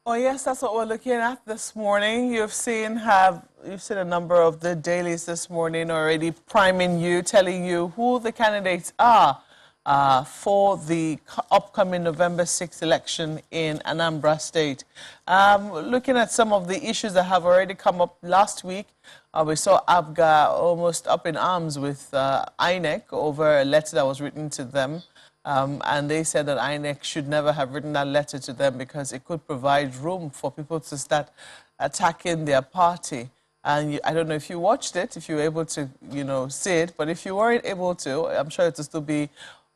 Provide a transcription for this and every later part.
Oh yes, that's what we're looking at this morning. You've seen a number of the dailies this morning already priming you, telling you who the candidates are for the upcoming November 6th election in Anambra State. Looking at some of the issues that have already come up last week, we saw ABGA almost up in arms with INEC over a letter that was written to them. And they said that INEC should never have written that letter to them because it could provide room for people to start attacking their party. And I don't know if you watched it, if you were able to, see it. But if you weren't able to, I'm sure it will still be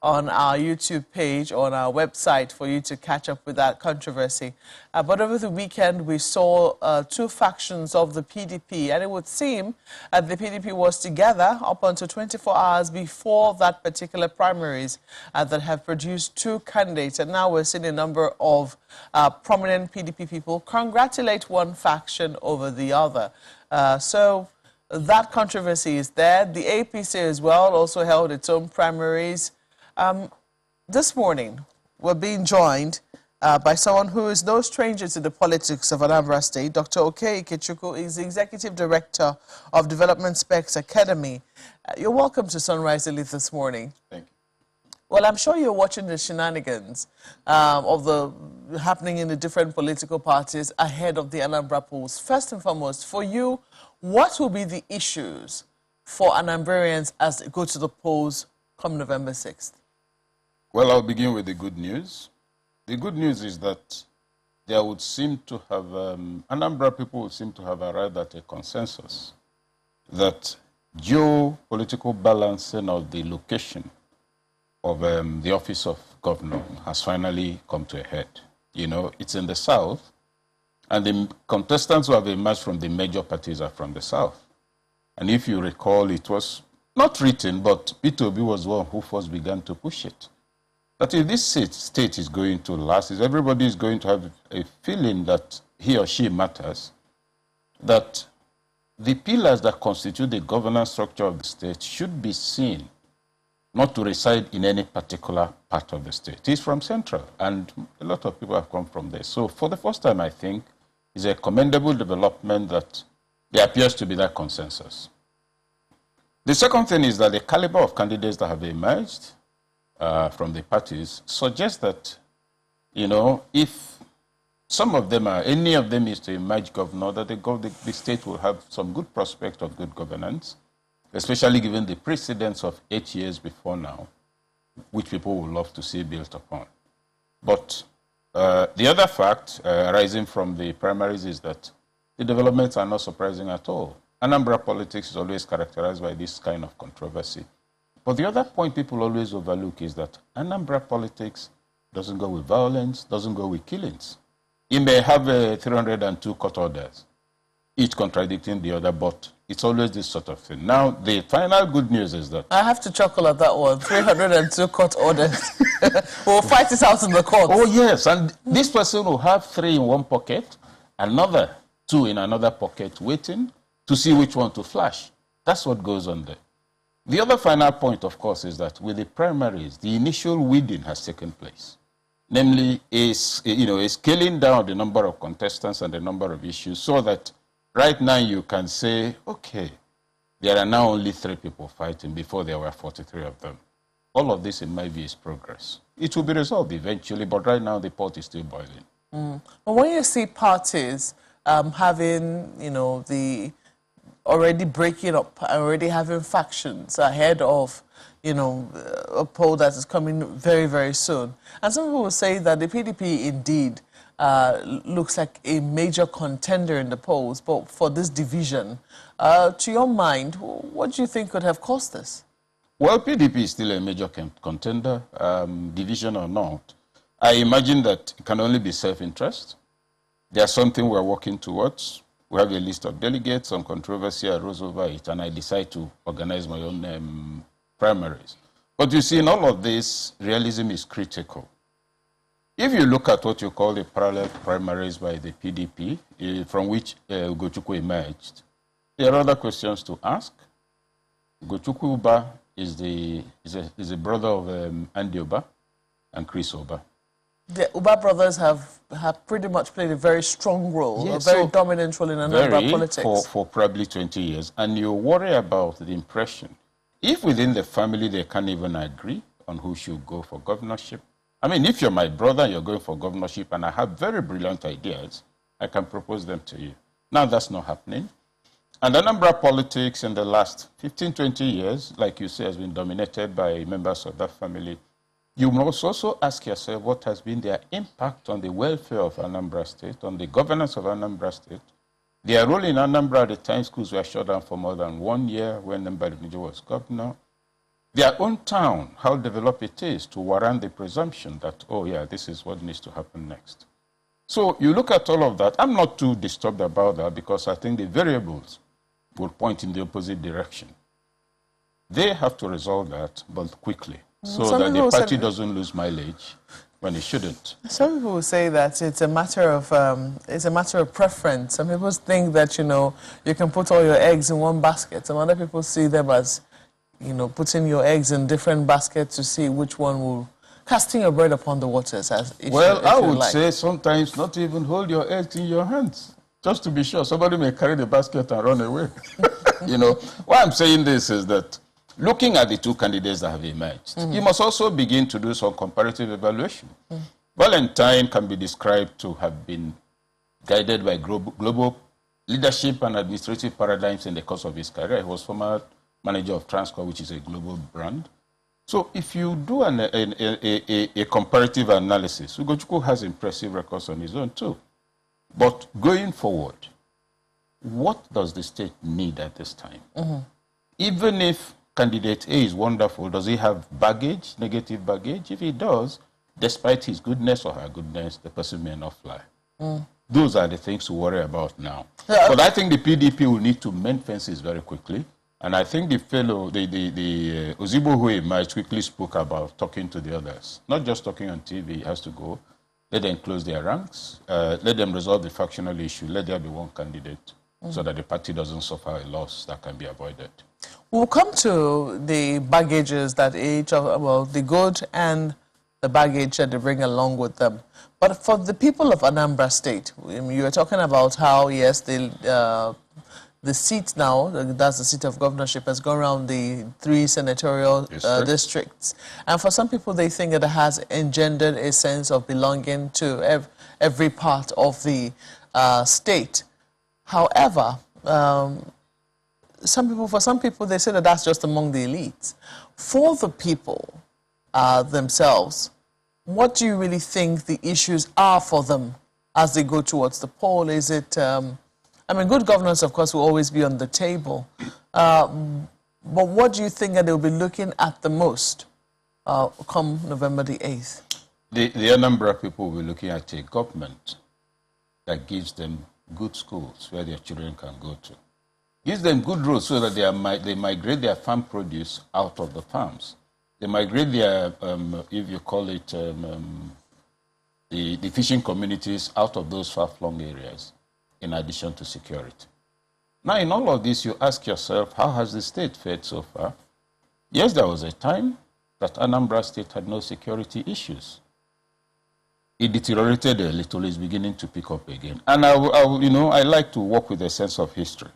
on our YouTube page or on our website for you to catch up with that controversy. But over the weekend, we saw two factions of the PDP, and it would seem that the PDP was together up until 24 hours before that particular primaries that have produced two candidates. And now we're seeing a number of prominent PDP people congratulate one faction over the other. So that controversy is there. The APC as well also held its own primaries. This morning, we're being joined by someone who is no stranger to the politics of Anambra State. Dr. Oke Ikechukwu is the Executive Director of Development Specs Academy. You're welcome to Sunrise Elite this morning. Thank you. Well, I'm sure you're watching the shenanigans of the happening in the different political parties ahead of the Anambra polls. First and foremost, for you, what will be the issues for Anambrarians as they go to the polls come November 6th? Well, I'll begin with the good news. The good news is that there would seem to have, Anambra people would seem to have arrived at a consensus that geopolitical balancing of the location of the office of governor has finally come to a head. You know, it's in the south, and the contestants who have emerged from the major parties are from the south. And if you recall, it was not written, but P2B was one who first began to push it. That if this state is going to last, is everybody is going to have a feeling that he or she matters, that the pillars that constitute the governance structure of the state should be seen not to reside in any particular part of the state. He's from Central, and a lot of people have come from there. So for the first time, I think, it's a commendable development that there appears to be that consensus. The second thing is that the caliber of candidates that have emerged from the parties suggests that, if some of them are, any of them is to emerge governor, that the state will have some good prospect of good governance, especially given the precedence of 8 years before now, which people would love to see built upon. But the other fact arising from the primaries is that the developments are not surprising at all. Anambra politics is always characterized by this kind of controversy. But the other point people always overlook is that Anambra politics doesn't go with violence, doesn't go with killings. It may have 302 court orders, each contradicting the other, but it's always this sort of thing. Now, the final good news is that... I have to chuckle at that one, 302 court orders. We'll fight it out in the court. Oh, yes, and this person will have 3 in one pocket, another 2 in another pocket, waiting to see which one to flash. That's what goes on there. The other final point, of course, is that with the primaries, the initial weeding has taken place. Namely, a scaling down the number of contestants and the number of issues so that right now you can say, okay, there are now only 3 people fighting before there were 43 of them. All of this, in my view, is progress. It will be resolved eventually, but right now the pot is still boiling. But when you see parties having, the already breaking up, already having factions ahead of, a poll that is coming very, very soon. And some people will say that the PDP indeed looks like a major contender in the polls, but for this division, to your mind, what do you think could have caused this? Well, PDP is still a major contender, division or not. I imagine that it can only be self-interest. There's something we're working towards. We have a list of delegates, some controversy arose over it, and I decide to organize my own primaries. But you see, in all of this, realism is critical. If you look at what you call the parallel primaries by the PDP, from which Ugochukwu emerged, there are other questions to ask. Ugochukwu Uba is a brother of Andy Oba and Chris Oba. The Uba brothers have pretty much played a very strong role, Yes, a very so dominant role in Anambra politics. For probably 20 years. And you worry about the impression. If within the family they can't even agree on who should go for governorship. I mean, if you're my brother, you're going for governorship, and I have very brilliant ideas, I can propose them to you. Now that's not happening. And Anambra politics in the last 15, 20 years, like you say, has been dominated by members of that family. You must also ask yourself what has been their impact on the welfare of Anambra State, on the governance of Anambra State. Their role in Anambra at the time schools were shut down for more than 1 year when Mbadinujo was governor. Their own town, how developed it is to warrant the presumption that, oh yeah, this is what needs to happen next. So you look at all of that. I'm not too disturbed about that because I think the variables will point in the opposite direction. They have to resolve that, but quickly, so that the party doesn't lose mileage when it shouldn't. Some people will say that it's a matter of preference. Some people think that you can put all your eggs in one basket. Some other people see them as putting your eggs in different baskets to see which one will casting your bread upon the waters. I would say sometimes not even hold your eggs in your hands, just to be sure. Somebody may carry the basket and run away. Why I'm saying this is that looking at the two candidates that have emerged, you must also begin to do some comparative evaluation. Valentine can be described to have been guided by global leadership and administrative paradigms in the course of his career. He was former manager of Transcorp, which is a global brand. So if you do a comparative analysis, Ugochukwu has impressive records on his own too. But going forward, what does the state need at this time? Even if candidate A is wonderful, does he have baggage, negative baggage? If he does, despite his goodness or her goodness, the person may not fly. Those are the things to worry about now. Yeah. But I think the PDP will need to mend fences very quickly. And I think the fellow, the Ozigbo who emerged quickly spoke about talking to the others. Not just talking on TV, he has to go. Let them close their ranks. Let them resolve the factional issue. Let there be one candidate so that the party doesn't suffer a loss that can be avoided. We'll come to the baggages that the good and the baggage that they bring along with them. But for the people of Anambra State, you were talking about how, yes, the seat now, that's the seat of governorship, has gone around the 3 senatorial districts. And for some people, they think that it has engendered a sense of belonging to every part of the state. However, for some people, they say that that's just among the elites. For the people themselves, what do you really think the issues are for them as they go towards the poll? Is it... good governance, of course, will always be on the table. But what do you think that they'll be looking at the most come November the 8th? The Anambra people will be looking at a government that gives them good schools where their children can go to. Gives them good roads so that they migrate their farm produce out of the farms. They migrate their, if you call it, the fishing communities out of those far-flung areas, in addition to security. Now, in all of this, you ask yourself, how has the state fared so far? Yes, there was a time that Anambra State had no security issues. It deteriorated a little, it's beginning to pick up again. And I like to work with a sense of history.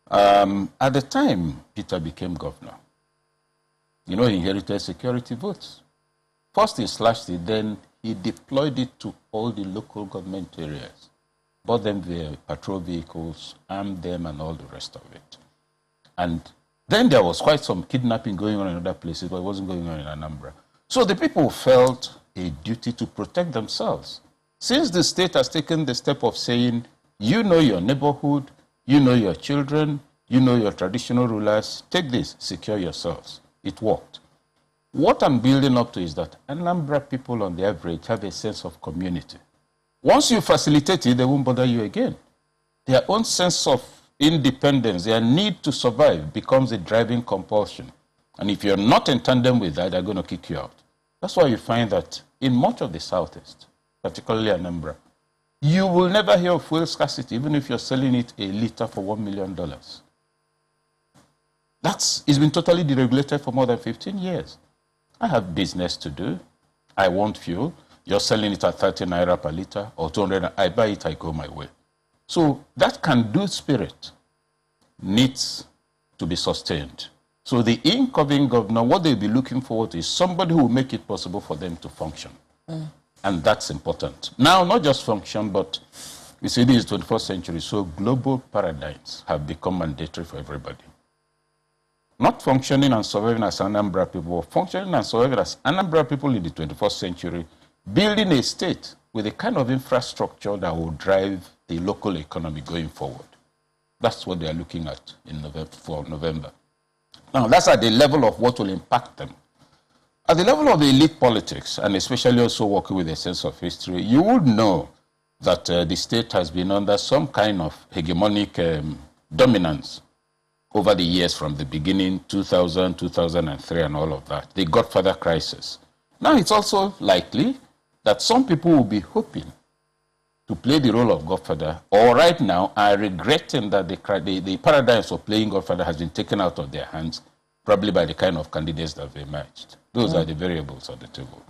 At the time Peter became governor, he inherited security votes. First he slashed it, then he deployed it to all the local government areas. Bought them their patrol vehicles, armed them, and all the rest of it. And then there was quite some kidnapping going on in other places, but it wasn't going on in Anambra. So the people felt a duty to protect themselves. Since the state has taken the step of saying, you know your neighborhood, you know your children, you know your traditional rulers, take this, secure yourselves. It worked. What I'm building up to is that Anambra people on the average have a sense of community. Once you facilitate it, they won't bother you again. Their own sense of independence, their need to survive becomes a driving compulsion. And if you're not in tandem with that, they're going to kick you out. That's why you find that in much of the Southeast, particularly Anambra, you will never hear of fuel scarcity, even if you're selling it a liter for $1 million. It's been totally deregulated for more than 15 years. I have business to do. I want fuel. You're selling it at 30 naira per liter or 200. I buy it, I go my way. So that can-do spirit needs to be sustained. So the incoming governor, what they'll be looking forward to is somebody who will make it possible for them to function. And that's important. Now, not just function, but you see, this is 21st century, so global paradigms have become mandatory for everybody. Not functioning and surviving as Anambra people, functioning and surviving as Anambra people in the 21st century, building a state with a kind of infrastructure that will drive the local economy going forward. That's what they are looking at in November. Now, that's at the level of what will impact them. At the level of the elite politics, and especially also working with a sense of history, you would know that the state has been under some kind of hegemonic dominance over the years from the beginning, 2000, 2003, and all of that, the Godfather crisis. Now, it's also likely that some people will be hoping to play the role of Godfather, or right now are regretting that the paradigms of playing Godfather has been taken out of their hands, probably by the kind of candidates that have emerged. Those are the variables on the table.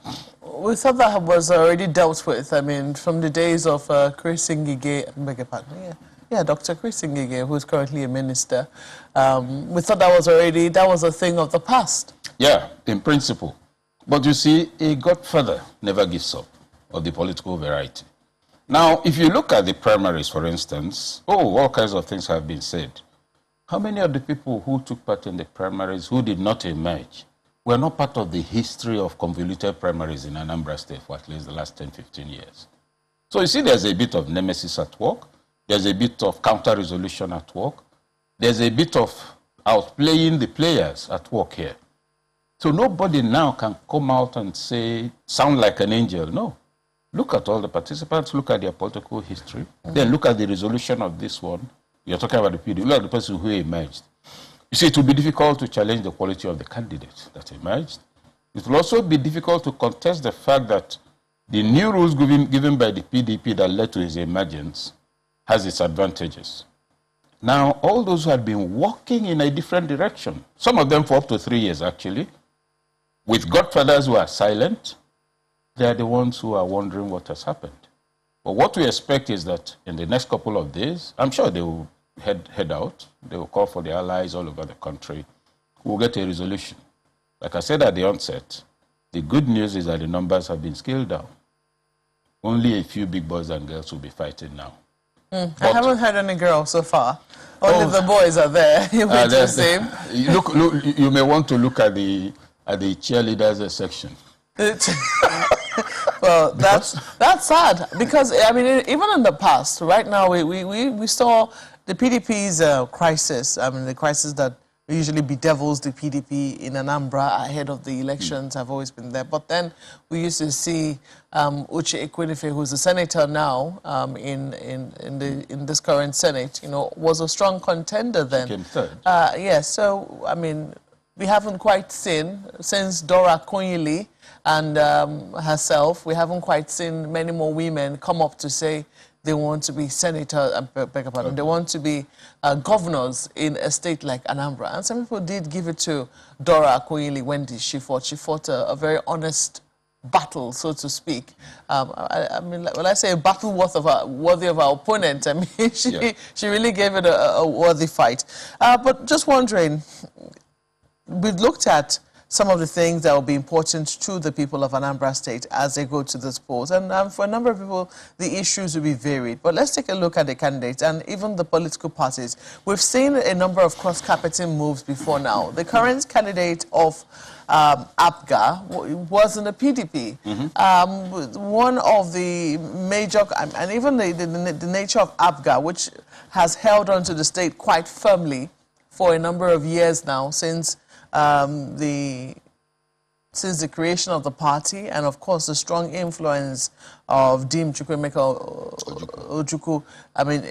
We thought that was already dealt with. I mean, from the days of Chris Ngige, I beg your pardon, yeah, Dr. Chris Ngige, who's currently a minister. We thought that was a thing of the past. Yeah, in principle. But you see, a Godfather never gives up of the political variety. Now, if you look at the primaries, for instance, all kinds of things have been said. How many of the people who took part in the primaries who did not emerge were not part of the history of convoluted primaries in Anambra State for at least the last 10, 15 years? So you see there's a bit of nemesis at work. There's a bit of counter-resolution at work. There's a bit of outplaying the players at work here. So nobody now can come out and say, sound like an angel. No. Look at all the participants, look at their political history, then look at the resolution of this one. You're talking about the PD. Look at the person who emerged. You see, it will be difficult to challenge the quality of the candidate that emerged. It will also be difficult to contest the fact that the new rules given by the PDP that led to his emergence has its advantages. Now, all those who had been walking in a different direction, some of them for up to 3 years actually, with godfathers who are silent, they are the ones who are wondering what has happened. But what we expect is that in the next couple of days, I'm sure they will head out. They will call for the allies all over the country. We'll get a resolution. Like I said at the onset, the good news is that the numbers have been scaled down. Only a few big boys and girls will be fighting now. I haven't heard any girls so far. Only the boys are there. The same. You may want to look at the cheerleaders section. Well, that's sad because I mean, even in the past, right now we saw the PDP's crisis. I mean, the crisis that usually bedevils the PDP in Anambra ahead of the elections have always been there. But then we used to see Uche Ekwedife, who's a senator now in this current Senate, you know, was a strong contender then. Came third. Yes. So I mean, we haven't quite seen since Dora Konyili and herself. We haven't quite seen many more women come up to say they want to be senators, they want to be governors in a state like Anambra. And some people did give it to Dora Konyili when she fought. She fought a very honest battle, so to speak. I mean, when I say a battle worthy of our opponent, I mean, she really gave it a worthy fight. But just wondering, we've looked at some of the things that will be important to the people of Anambra State as they go to this polls. And for a number of people, the issues will be varied. But let's take a look at the candidates and even the political parties. We've seen a number of cross-carpeting moves before now. The current candidate of APGA was in the PDP. One of the major, and even the nature of APGA, which has held onto the state quite firmly for a number of years now, since the creation of the party, and of course the strong influence of Dim Chukwuemeka Ojukwu. I mean,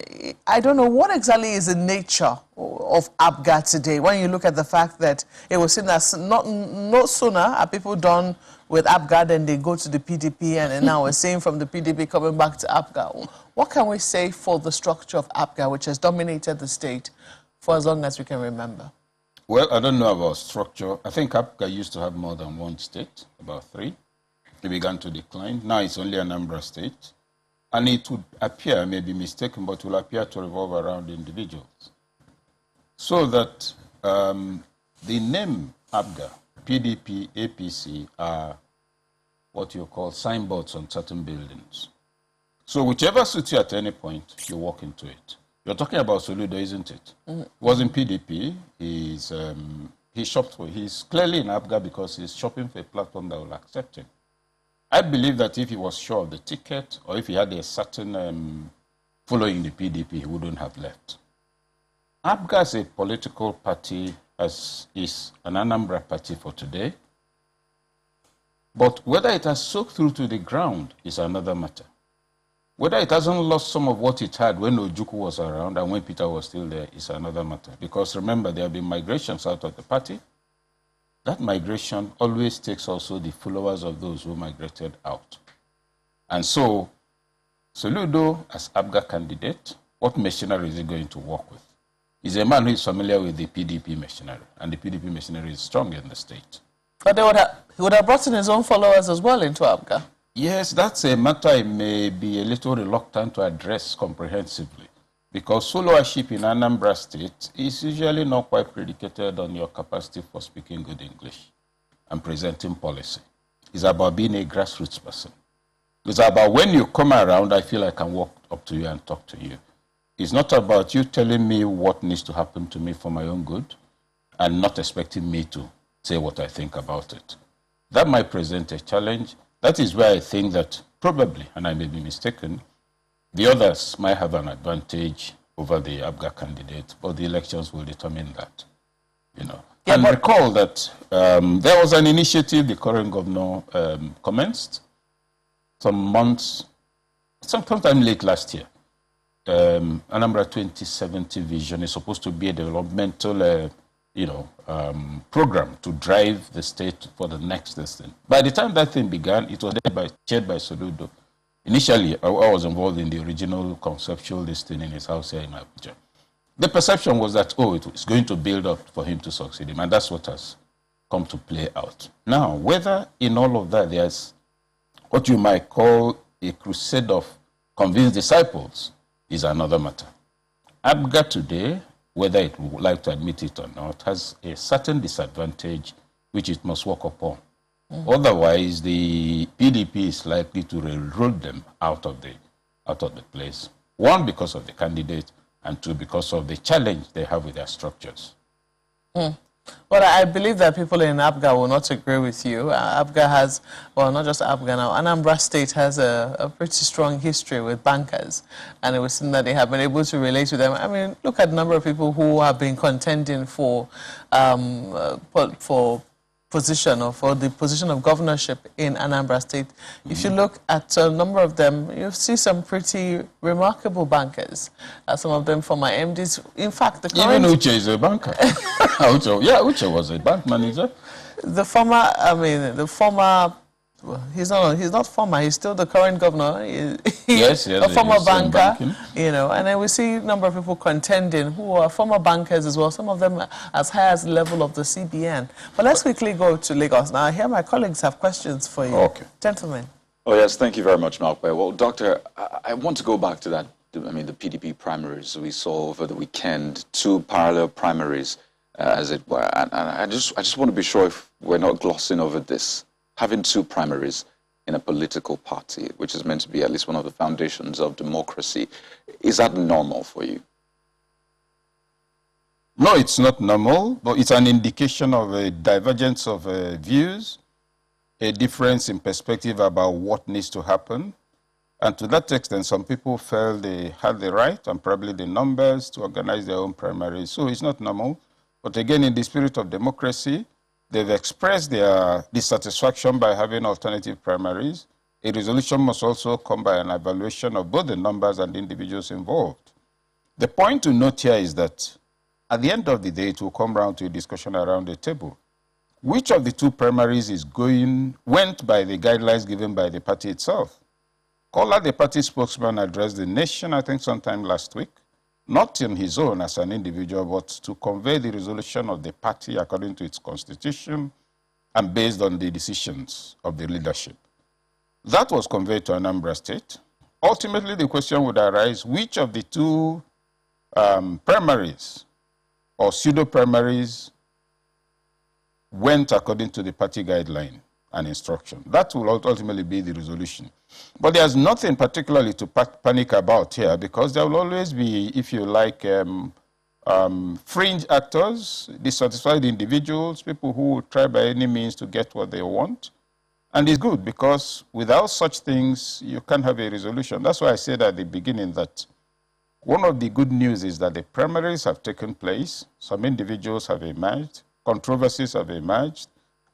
I don't know what exactly is the nature of APGA today when you look at the fact that it was seen as no sooner are people done with APGA than they go to the PDP, and now we're seeing from the PDP coming back to APGA. What can we say for the structure of APGA, which has dominated the state for as long as we can remember? Well, I don't know about structure. I think APGA used to have more than one state, about 3. It began to decline. Now it's only Anambra State. And it would appear, I may be mistaken, but will appear to revolve around individuals. So that the name ABGA, PDP, APC are what you call signboards on certain buildings. So whichever suits you at any point, you walk into it. You're talking about Soludo, isn't it? Mm-hmm. He was in PDP. He's clearly in ABGA because he's shopping for a platform that will accept him. I believe that if he was sure of the ticket or if he had a certain following the PDP, he wouldn't have left. ABGA as a political party is an Anambra party for today. But whether it has soaked through to the ground is another matter. Whether it hasn't lost some of what it had when Ojukwu was around and when Peter was still there is another matter. Because remember, there have been migrations out of the party. That migration always takes also the followers of those who migrated out. And so, Soludo, as ABGA candidate, what machinery is he going to work with? He's a man who is familiar with the PDP machinery, and the PDP machinery is strong in the state. But he would have brought in his own followers as well into ABGA. Yes, that's a matter I may be a little reluctant to address comprehensively, because followership in Anambra State is usually not quite predicated on your capacity for speaking good English and presenting policy. It's about being a grassroots person. It's about when you come around, I feel I can walk up to you and talk to you. It's not about you telling me what needs to happen to me for my own good and not expecting me to say what I think about it. That might present a challenge. That is where I think that probably, and I may be mistaken, the others might have an advantage over the ABGA candidate, but the elections will determine that. Yeah, and recall that there was an initiative the current governor commenced sometime late last year. Anambra 2070 vision is supposed to be a developmental, program to drive the state for the next thing. By the time that thing began, it was chaired by Soludo. Initially, I was involved in the original conceptual listing in his house here in Abuja. The perception was that, it's going to build up for him to succeed him, and that's what has come to play out. Now, whether in all of that there's what you might call a crusade of convinced disciples is another matter. ABGA today, whether it would like to admit it or not, has a certain disadvantage which it must work upon. Otherwise, the PDP is likely to railroad them out of the place. One, because of the candidate, and two, because of the challenge they have with their structures. But I believe that people in ABGA will not agree with you. ABGA has, well, not just ABGA now, Anambra State has a pretty strong history with bankers. And it was seen that they have been able to relate to them. I mean, look at the number of people who have been contending for position or for the position of governorship in Anambra State. If you look at a number of them, you see some pretty remarkable bankers. Some of them former MDs. In fact, the current... Even Uche is a banker. Uche was a bank manager. Well, he's not former, he's still the current governor. Yes, a former banker, and then we see a number of people contending who are former bankers as well, some of them as high as the level of the CBN. But let's quickly go to Lagos. Now, here my colleagues have questions for you. Okay. Gentlemen. Oh, yes, thank you very much, Malkwe. Well, Doctor, I want to go back to that, the PDP primaries we saw over the weekend, 2 parallel primaries, as it were. And I just want to be sure if we're not glossing over this. Having 2 primaries in a political party, which is meant to be at least one of the foundations of democracy, is that normal for you? No, it's not normal, but it's an indication of a divergence of views, a difference in perspective about what needs to happen. And to that extent, some people felt they had the right and probably the numbers to organize their own primaries. So it's not normal. But again, in the spirit of democracy, they've expressed their dissatisfaction by having alternative primaries. A resolution must also come by an evaluation of both the numbers and the individuals involved. The point to note here is that at the end of the day, it will come down to a discussion around the table. Which of the 2 primaries went by the guidelines given by the party itself? Kola, the party spokesman, addressed the nation, I think sometime last week, not in his own as an individual, but to convey the resolution of the party according to its constitution and based on the decisions of the leadership. That was conveyed to Anambra State. Ultimately, the question would arise, which of the two primaries or pseudo-primaries went according to the party guideline and instruction. That will ultimately be the resolution. But there's nothing particularly to panic about here, because there will always be, if you like, fringe actors, dissatisfied individuals, people who will try by any means to get what they want. And it's good, because without such things, you can't have a resolution. That's why I said at the beginning that one of the good news is that the primaries have taken place. Some individuals have emerged. Controversies have emerged.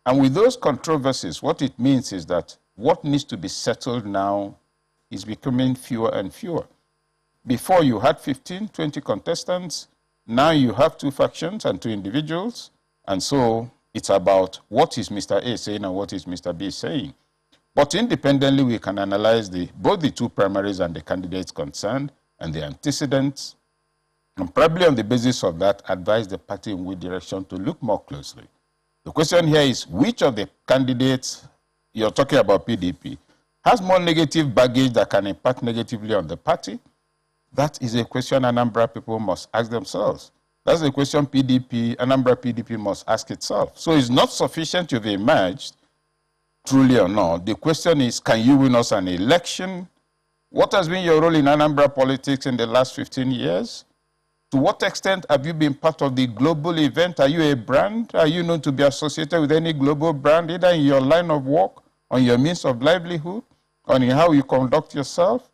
And with those controversies, what it means is that what needs to be settled now is becoming fewer and fewer. Before you had 15, 20 contestants. Now you have 2 factions and 2 individuals. And so it's about what is Mr. A saying and what is Mr. B saying. But independently, we can analyze both the 2 primaries and the candidates concerned and the antecedents, and probably on the basis of that, advise the party in which direction to look more closely. The question here is, which of the candidates, you're talking about PDP, has more negative baggage that can impact negatively on the party? That is a question Anambra people must ask themselves. That's a question Anambra PDP must ask itself. So it's not sufficient you've emerged, truly or not. The question is, can you win us an election? What has been your role in Anambra politics in the last 15 years? To what extent have you been part of the global event? Are you a brand? Are you known to be associated with any global brand, either in your line of work, on your means of livelihood, on how you conduct yourself?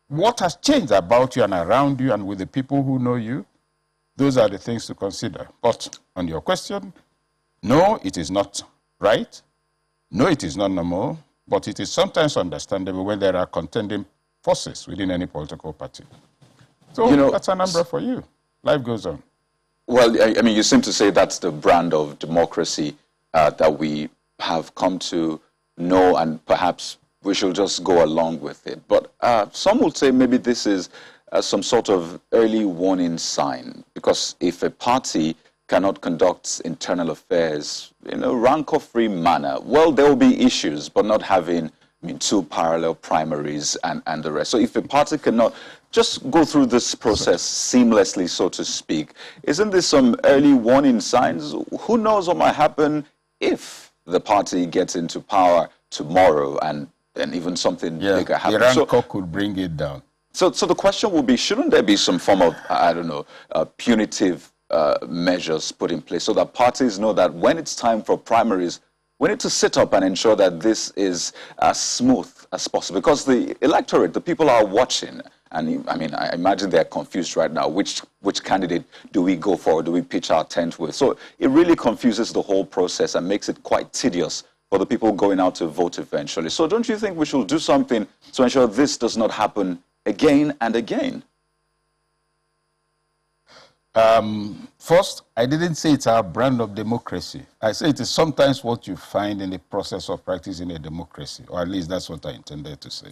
What has changed about you and around you and with the people who know you? Those are the things to consider. But on your question, no, it is not right. No, it is not normal. But it is sometimes understandable when there are contending forces within any political party. So that's a number for you. Life goes on. Well, I mean, you seem to say that's the brand of democracy that we have come to know, and perhaps we should just go along with it. But some would say maybe this is some sort of early warning sign, because if a party cannot conduct internal affairs in a rancor-free manner, well, there will be issues, but not having, I mean, 2 parallel primaries and the rest. So if a party cannot just go through this process seamlessly, so to speak, isn't this some early warning signs? Who knows what might happen if the party gets into power tomorrow and even something bigger happens? The rancor could bring it down. So the question will be, shouldn't there be some form of, I don't know, punitive measures put in place so that parties know that when it's time for primaries, we need to sit up and ensure that this is as smooth as possible? Because the electorate, the people are watching. And I mean, I imagine they're confused right now. Which candidate do we go for? Do we pitch our tent with? So it really confuses the whole process and makes it quite tedious for the people going out to vote eventually. So don't you think we should do something to ensure this does not happen again and again? First, I didn't say it's our brand of democracy. I say it is sometimes what you find in the process of practicing a democracy, or at least that's what I intended to say.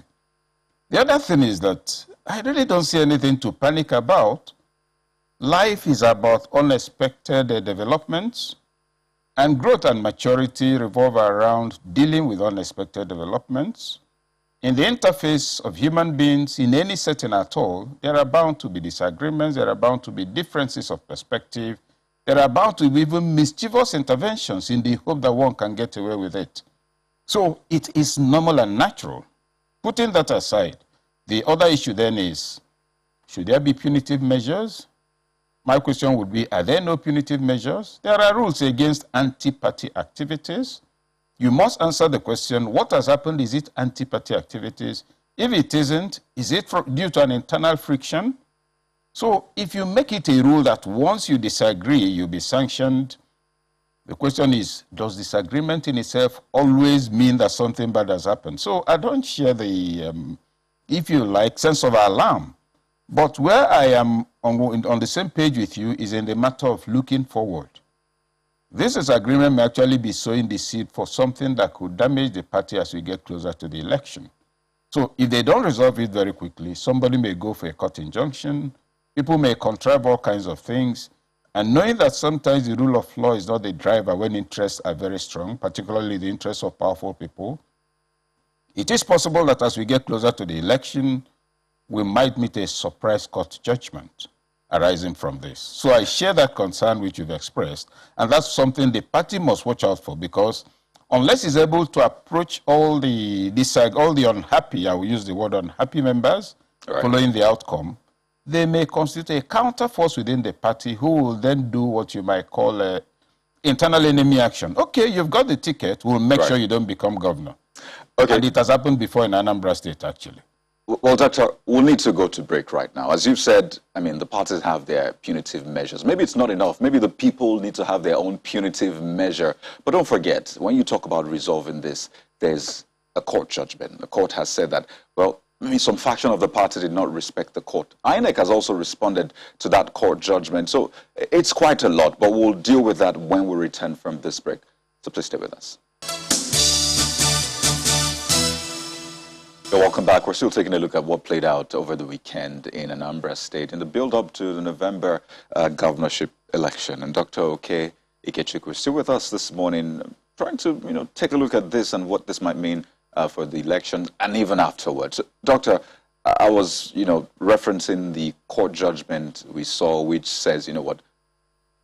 The other thing is that I really don't see anything to panic about. Life is about unexpected developments, and growth and maturity revolve around dealing with unexpected developments. In the interface of human beings, in any setting at all, there are bound to be disagreements, there are bound to be differences of perspective, there are bound to be even mischievous interventions in the hope that one can get away with it. So it is normal and natural. Putting that aside, the other issue then is, should there be punitive measures? My question would be, are there no punitive measures? There are rules against anti-party activities. You must answer the question, what has happened? Is it anti-party activities? If it isn't, is it due to an internal friction? So if you make it a rule that once you disagree, you'll be sanctioned, the question is, does disagreement in itself always mean that something bad has happened? So I don't share the, if you like, sense of alarm. But where I am on the same page with you is in the matter of looking forward. This disagreement may actually be sowing the seed for something that could damage the party as we get closer to the election. So if they don't resolve it very quickly, somebody may go for a court injunction, people may contrive all kinds of things, and knowing that sometimes the rule of law is not the driver when interests are very strong, particularly the interests of powerful people, It is possible that as we get closer to the election, we might meet a surprise court judgment arising from this. So I share that concern which you've expressed, and that's something the party must watch out for, because unless it's able to approach all the unhappy, I will use the word unhappy members, following the outcome, they may constitute a counterforce within the party who will then do what you might call internal enemy action. Okay, you've got the ticket, we'll make sure you don't become governor. Okay. And it has happened before in Anambra State, actually. Well, Doctor, we'll need to go to break right now. As you've said, I mean, the parties have their punitive measures. Maybe it's not enough. Maybe the people need to have their own punitive measure. But don't forget, when you talk about resolving this, there's a court judgment. The court has said that, well, I mean, some faction of the party did not respect the court. INEC has also responded to that court judgment. So it's quite a lot, but we'll deal with that when we return from this break. So please stay with us. Welcome back. We're still taking a look at what played out over the weekend in Anambra State in the build-up to the November governorship election. And Dr. Oke Ikechukwu is still with us this morning, trying to take a look at this and what this might mean for the election and even afterwards. Doctor, I was referencing the court judgment we saw, which says what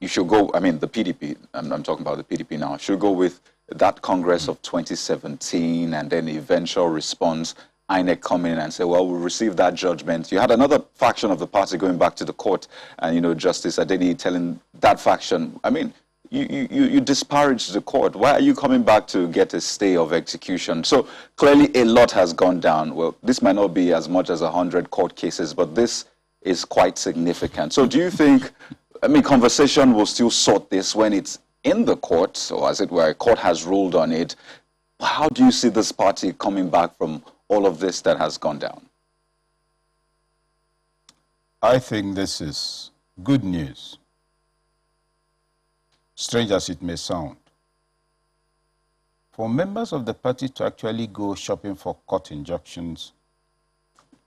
you should go. I mean, the PDP. I'm talking about the PDP now. Should go with that Congress of 2017, and then the eventual response. INEC come in and say, well, we received that judgment. You had another faction of the party going back to the court, and, Justice Adeni telling that faction, I mean, you disparaged the court. Why are you coming back to get a stay of execution? So clearly a lot has gone down. Well, this might not be as much as 100 court cases, but this is quite significant. So do you think, I mean, conversation will still sort this when it's in the court, or as it were, a court has ruled on it? How do you see this party coming back from all of this that has gone down? I think this is good news, strange as it may sound. For members of the party to actually go shopping for court injunctions,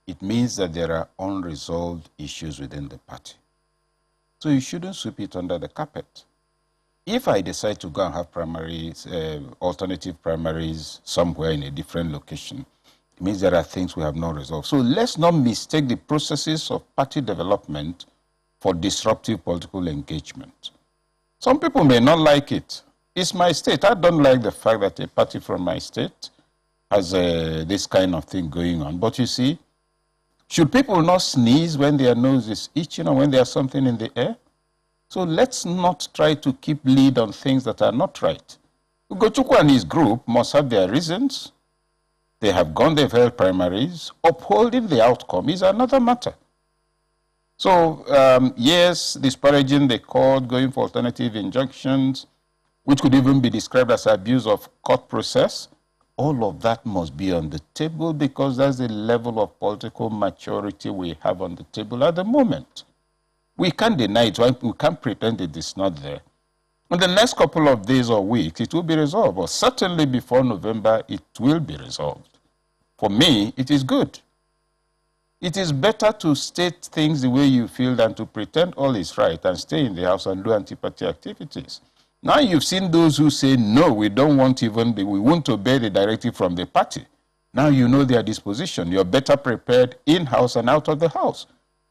it means that there are unresolved issues within the party. So you shouldn't sweep it under the carpet. If I decide to go and have primaries, alternative primaries somewhere in a different location, it means there are things we have not resolved. So let's not mistake the processes of party development for disruptive political engagement. Some people may not like it. It's my state. I don't like the fact that a party from my state has this kind of thing going on. But you see, should people not sneeze when their nose is itching or when there's something in the air? So let's not try to keep lead on things that are not right. Ugochukwu and his group must have their reasons. They have gone, they've held primaries. Upholding the outcome is another matter. So, yes, disparaging the court, going for alternative injunctions, which could even be described as abuse of court process, all of that must be on the table, because that's the level of political maturity we have on the table at the moment. We can't deny it. We can't pretend it is not there. In the next couple of days or weeks, it will be resolved. Or certainly before November, it will be resolved. For me, it is good. It is better to state things the way you feel than to pretend all is right and stay in the house and do anti-party activities. Now you've seen those who say, no, we don't want we won't obey the directive from the party. Now you know their disposition. You're better prepared in-house and out of the house.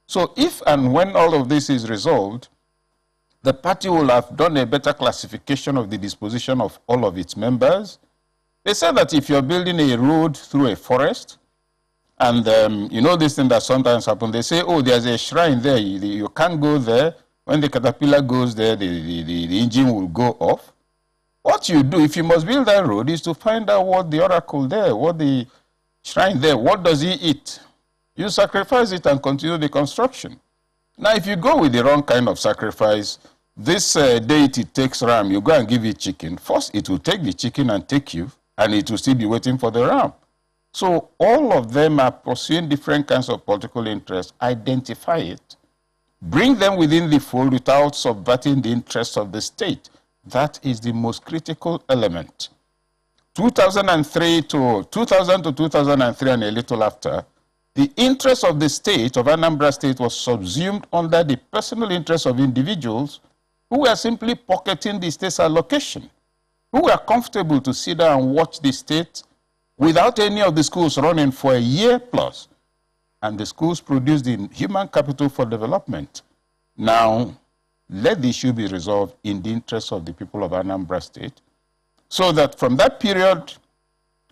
So if and when all of this is resolved, the party will have done a better classification of the disposition of all of its members. They said that if you're building a road through a forest, and this thing that sometimes happens, they say, oh, there's a shrine there, you can't go there. When the caterpillar goes there, the engine will go off. What you do, if you must build that road, is to find out what the oracle there, what the shrine there, what does he eat? You sacrifice it and continue the construction. Now, if you go with the wrong kind of sacrifice, this deity takes ram, you go and give it chicken. First, it will take the chicken and take you, and it will still be waiting for the ram. So all of them are pursuing different kinds of political interests. Identify it. Bring them within the fold without subverting the interests of the state. That is the most critical element. 2000 to 2003 and a little after, the interest of the state, of Anambra State, was subsumed under the personal interests of individuals who were simply pocketing the state's allocation, who were comfortable to sit down and watch the state without any of the schools running for a year plus. And the schools produce the human capital for development. Now, let the issue be resolved in the interest of the people of Anambra State, so that from that period,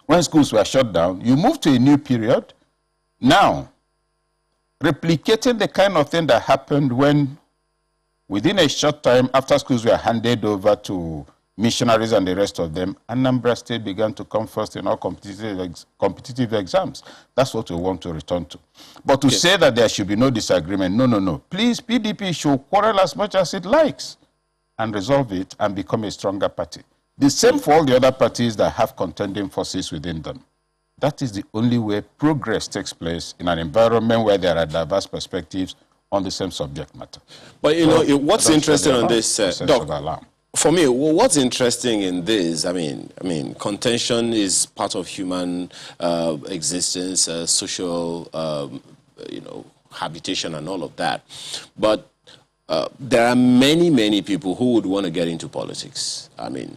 when schools were shut down, you move to a new period. Now, replicating the kind of thing that happened when, within a short time after schools were handed over to missionaries and the rest of them, Anambra State began to come first in all competitive exams. That's what we want to return to. But to say that there should be no disagreement, no, no, no. Please, PDP should quarrel as much as it likes and resolve it and become a stronger party. The same for all the other parties that have contending forces within them. That is the only way progress takes place in an environment where there are diverse perspectives on the same subject matter. But you know, what's interesting on this, Doc, for me, what's interesting in this, I mean, contention is part of human existence, social, you know, habitation and all of that. But there are many, many people who would want to get into politics. I mean,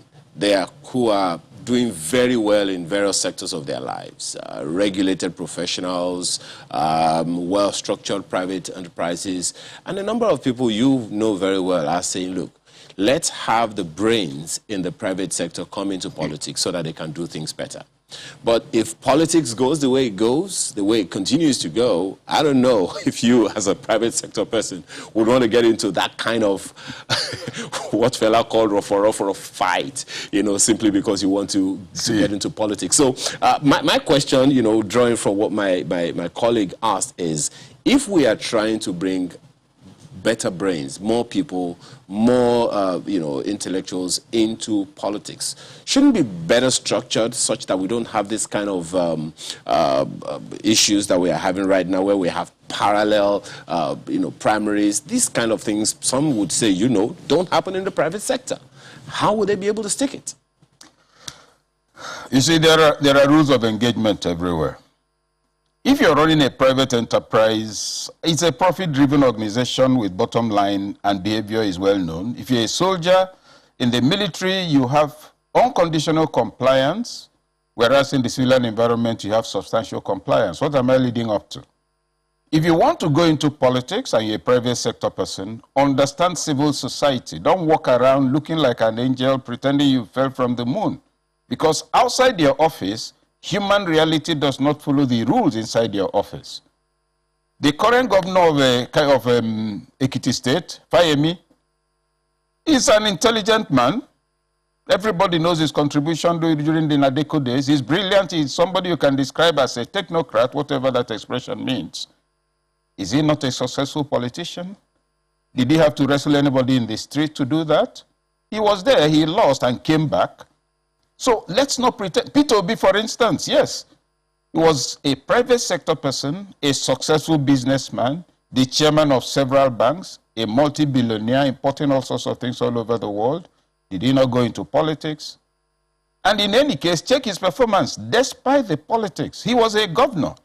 who are doing very well in various sectors of their lives, regulated professionals, well-structured private enterprises, and a number of people you know very well are saying, look, let's have the brains in the private sector come into politics so that they can do things better. But if politics goes the way it goes, the way it continues to go, I don't know if you, as a private sector person, would want to get into that kind of what fella called rough fight, you know, simply because you want to get into politics. So my question, you know, drawing from what my colleague asked is, if we are trying to bring better brains, more people, more you know, intellectuals into politics, shouldn't be better structured such that we don't have this kind of issues that we are having right now, where we have parallel you know, primaries, these kind of things. Some would say, you know, don't happen in the private sector. How would they be able to stick it? You see, there are rules of engagement everywhere. If you're running a private enterprise, it's a profit-driven organization with bottom line, and behavior is well known. If you're a soldier in the military, you have unconditional compliance, whereas in the civilian environment, you have substantial compliance. What am I leading up to? If you want to go into politics and you're a private sector person, understand civil society. Don't walk around looking like an angel, pretending you fell from the moon. Because outside your office, human reality does not follow the rules inside your office. The current governor of Ekiti State, Fayemi, is an intelligent man. Everybody knows his contribution during the Nadeko days. He's brilliant. He's somebody you can describe as a technocrat, whatever that expression means. Is he not a successful politician? Did he have to wrestle anybody in the street to do that? He was there. He lost and came back. So let's not pretend. Peter Obi, for instance, yes, he was a private sector person, a successful businessman, the chairman of several banks, a multi-billionaire, importing all sorts of things all over the world. Did he not go into politics? And in any case, check his performance. Despite the politics, he was a governor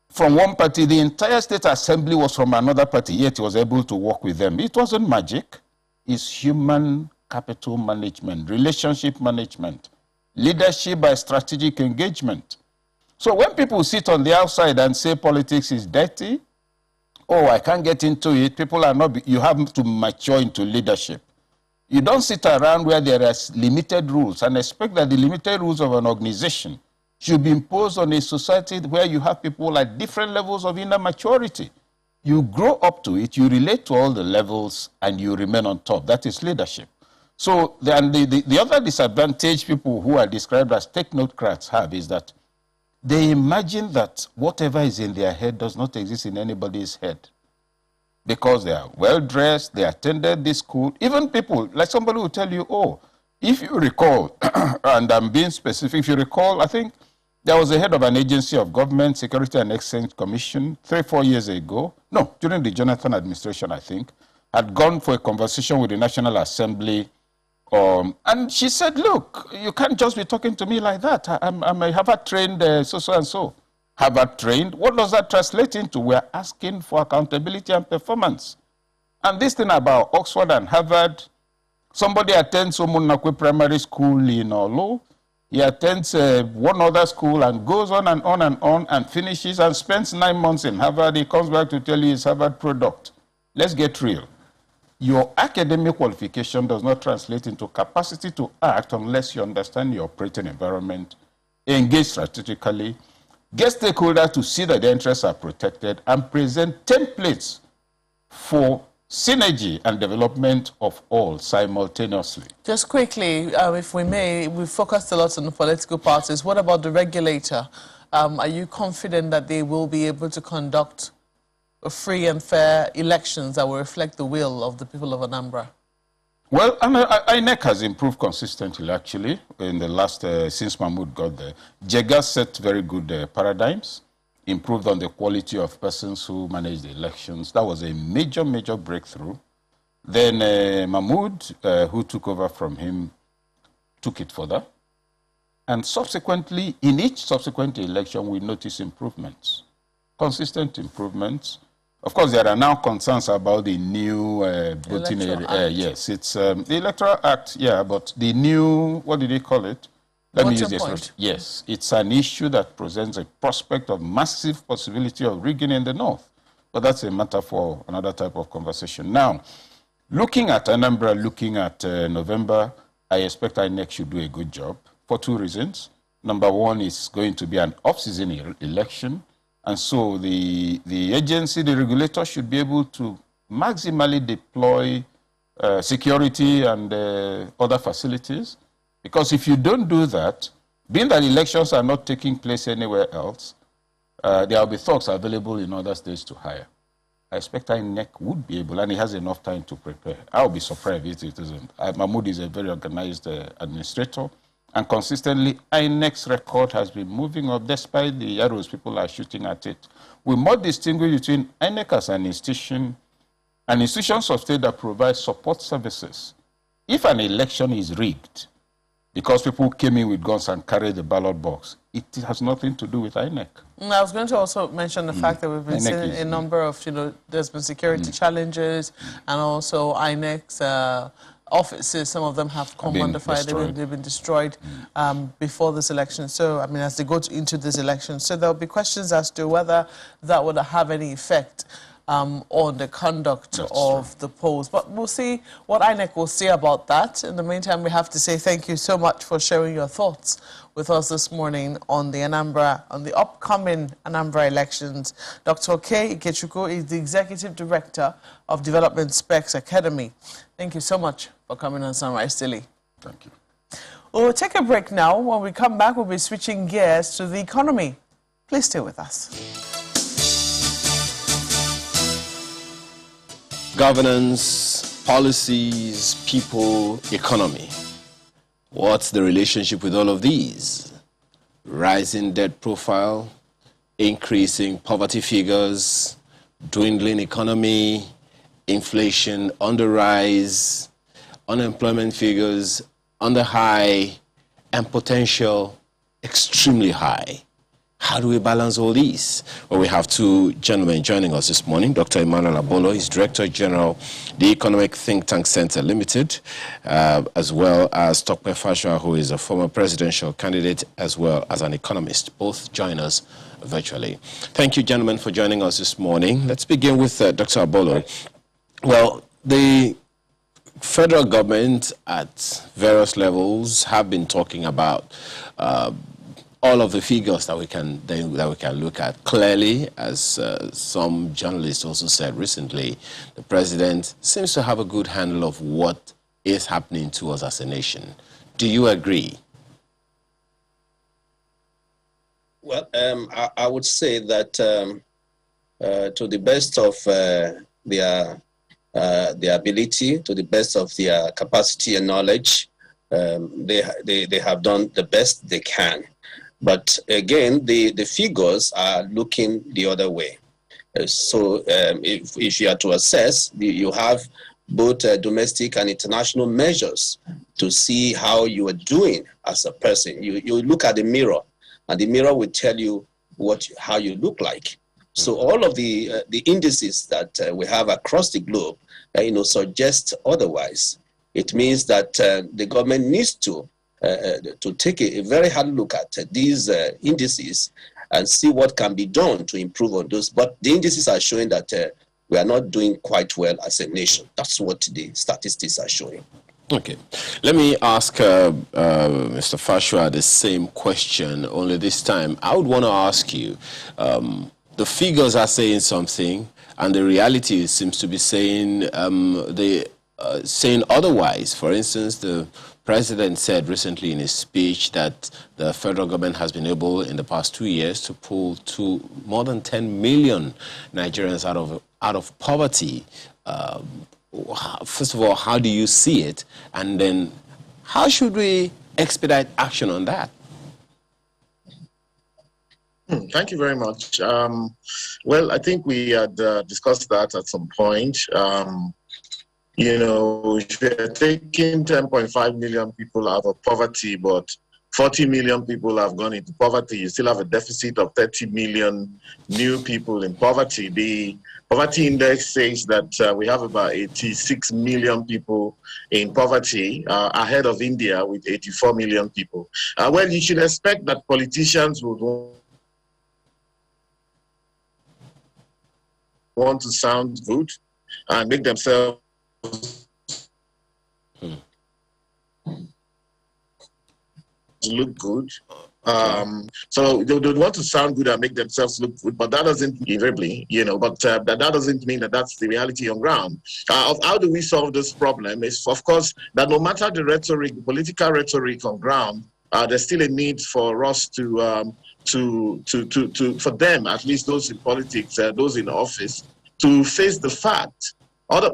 from one party. The entire state assembly was from another party, yet he was able to work with them. It wasn't magic. It's human capital management, relationship management, leadership by strategic engagement. So when people sit on the outside and say politics is dirty, oh, I can't get into it, people are not, you have to mature into leadership. You don't sit around where there are limited rules and expect that the limited rules of an organization should be imposed on a society where you have people at different levels of inner maturity. You grow up to it, you relate to all the levels, and you remain on top. That is leadership. So the other disadvantage people who are described as technocrats have is that they imagine that whatever is in their head does not exist in anybody's head. Because they are well-dressed, they attended this school. Even people, like somebody will tell you, oh, if you recall, and I'm being specific, if you recall, I think there was a head of an agency of government, Security and Exchange Commission, 3-4 years ago, no, during the Jonathan administration, I think, had gone for a conversation with the National Assembly. And she said, look, you can't just be talking to me like that. I'm a Harvard-trained so-and-so. Harvard-trained? What does that translate into? We're asking for accountability and performance. And this thing about Oxford and Harvard, somebody attends Omunakwe Primary School in Olo, He attends one other school and goes on and on and on and finishes and spends 9 months in Harvard. He comes back to tell you it's Harvard product. Let's get real. Your academic qualification does not translate into capacity to act unless you understand your operating environment, engage strategically, get stakeholders to see that their interests are protected, and present templates for synergy and development of all simultaneously. Just quickly, if we may, we focused a lot on the political parties. What about the regulator? Are you confident that they will be able to conduct a free and fair elections that will reflect the will of the people of Anambra? Well, INEC has improved consistently, actually, in the last, since Mahmoud got there. Jega set very good paradigms, improved on the quality of persons who manage the elections. That was a major, major breakthrough. Then Mahmoud, who took over from him, took it further. And subsequently, in each subsequent election, we notice improvements, consistent improvements. Of course, there are now concerns about the new voting area. Yes, it's the Electoral Act, yeah, but the new, what did they call it? Let me use this word. Yes, it's an issue that presents a prospect of massive possibility of rigging in the north. But that's a matter for another type of conversation. Now, looking at Anambra, looking at November, I expect INEC should do a good job for two reasons. Number one, it's going to be an off-season election. And so the agency, the regulator, should be able to maximally deploy security and other facilities. Because if you don't do that, being that elections are not taking place anywhere else, there will be thugs available in other states to hire. I expect INEC would be able, and he has enough time to prepare. I will be surprised if it isn't. Mahmoud is a very organized administrator. And consistently, INEC's record has been moving up despite the arrows people are shooting at it. We must distinguish between INEC as an institution and institutions of state that provide support services. If an election is rigged because people came in with guns and carried the ballot box, it has nothing to do with INEC. I was going to also mention the fact that we've been seeing a number of, there's been security challenges, and also INEC's offices, some of them have come under fire, they've been destroyed before this election. So, I mean, as they go into this election. So there'll be questions as to whether that would have any effect on the conduct of the polls. But we'll see what INEC will say about that. In the meantime, we have to say thank you so much for sharing your thoughts with us this morning on the upcoming Anambra elections. Dr. K. Ikechukwu is the Executive Director of Development Specs Academy. Thank you so much for coming on Sunrise Daily. Thank you. We'll take a break now. When we come back, we'll be switching gears to the economy. Please stay with us. Governance, policies, people, economy. What's the relationship with all of these? Rising debt profile, increasing poverty figures, dwindling economy, inflation on the rise, unemployment figures on the high, and potential extremely high. How do we balance all these? Well, we have two gentlemen joining us this morning. Dr. Emmanuel Abolo is Director General, the Economic Think Tank Center Limited, as well as Tope Fashua, who is a former presidential candidate, as well as an economist. Both join us virtually. Thank you, gentlemen, for joining us this morning. Let's begin with Dr. Abolo. Well, the federal government at various levels have been talking about all of the figures that we can look at. Clearly, as some journalists also said recently, the president seems to have a good handle of what is happening to us as a nation. Do you agree? Well, I would say that to the best of their ability, to the best of their capacity and knowledge, they have done the best they can. But again, the figures are looking the other way. So if you are to assess, you have both domestic and international measures to see how you are doing as a person. You look at the mirror, and the mirror will tell you how you look like. So all of the indices that we have across the globe, suggest otherwise. It means that the government needs to to take a very hard look at these indices and see what can be done to improve on those. But the indices are showing that we are not doing quite well as a nation. That's what the statistics are showing. Okay. Let me ask Mr. Fashua the same question, only this time I would want to ask you, the figures are saying something, and the reality seems to be saying saying otherwise. For instance, the President said recently in his speech that the federal government has been able in the past 2 years to pull more than 10 million Nigerians out of poverty. First of all, how do you see it? And then how should we expedite action on that? Thank you very much. Well, I think we had discussed that at some point. You know, if you're taking 10.5 million people out of poverty, but 40 million people have gone into poverty, you still have a deficit of 30 million new people in poverty. The poverty index says that we have about 86 million people in poverty, ahead of India with 84 million people. Well, you should expect that politicians would want to sound good and make themselves look good. So they would want to sound good and make themselves look good, but that doesn't invariably, you know, but that doesn't mean that that's the reality on ground. How do we solve this problem is, of course, that no matter the rhetoric, the political rhetoric on ground, there's still a need for us for them, at least those in politics, those in office, to face the fact.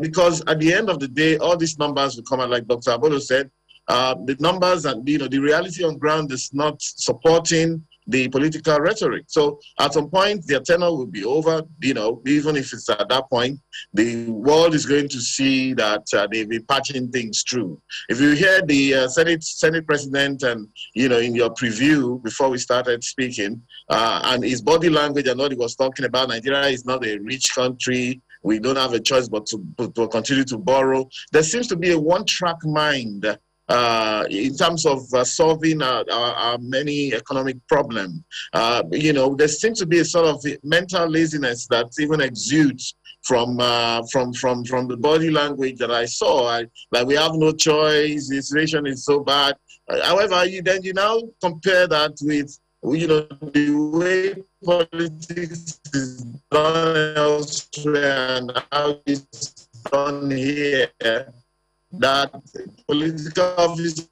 Because at the end of the day, all these numbers will come out, like Dr. Abolo said, the numbers and, you know, the reality on ground is not supporting the political rhetoric. So at some point, their tenure will be over, you know, even if it's at that point, the world is going to see that they'll be patching things through. If you hear the Senate President and, you know, in your preview before we started speaking, and his body language and what he was talking about, Nigeria is not a rich country. We don't have a choice but to continue to borrow. There seems to be a one-track mind in terms of solving our many economic problems. You know, there seems to be a sort of mental laziness that even exudes from the body language that I saw. Like, we have no choice, the situation is so bad. However, you now compare that with, you know, the way politics is done elsewhere and how it's done here, that political office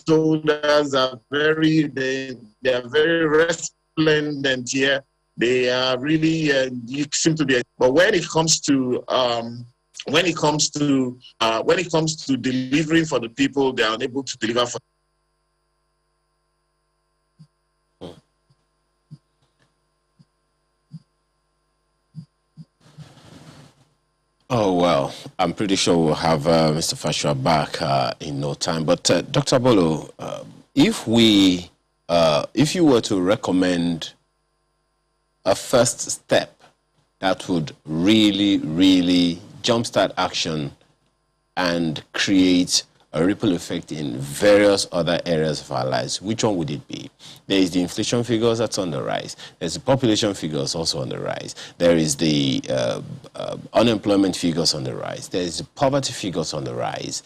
holders are they are very resplendent here. They are really you seem to be. But when it comes to delivering for the people, they are unable to deliver for. Oh, well, I'm pretty sure we'll have Mr. Fashua back in no time. But Dr. Bolo, if you were to recommend a first step that would really, really jumpstart action and create a ripple effect in various other areas of our lives, which one would it be? There is the inflation figures that's on the rise. There's the population figures also on the rise. There is the unemployment figures on the rise. There is the poverty figures on the rise.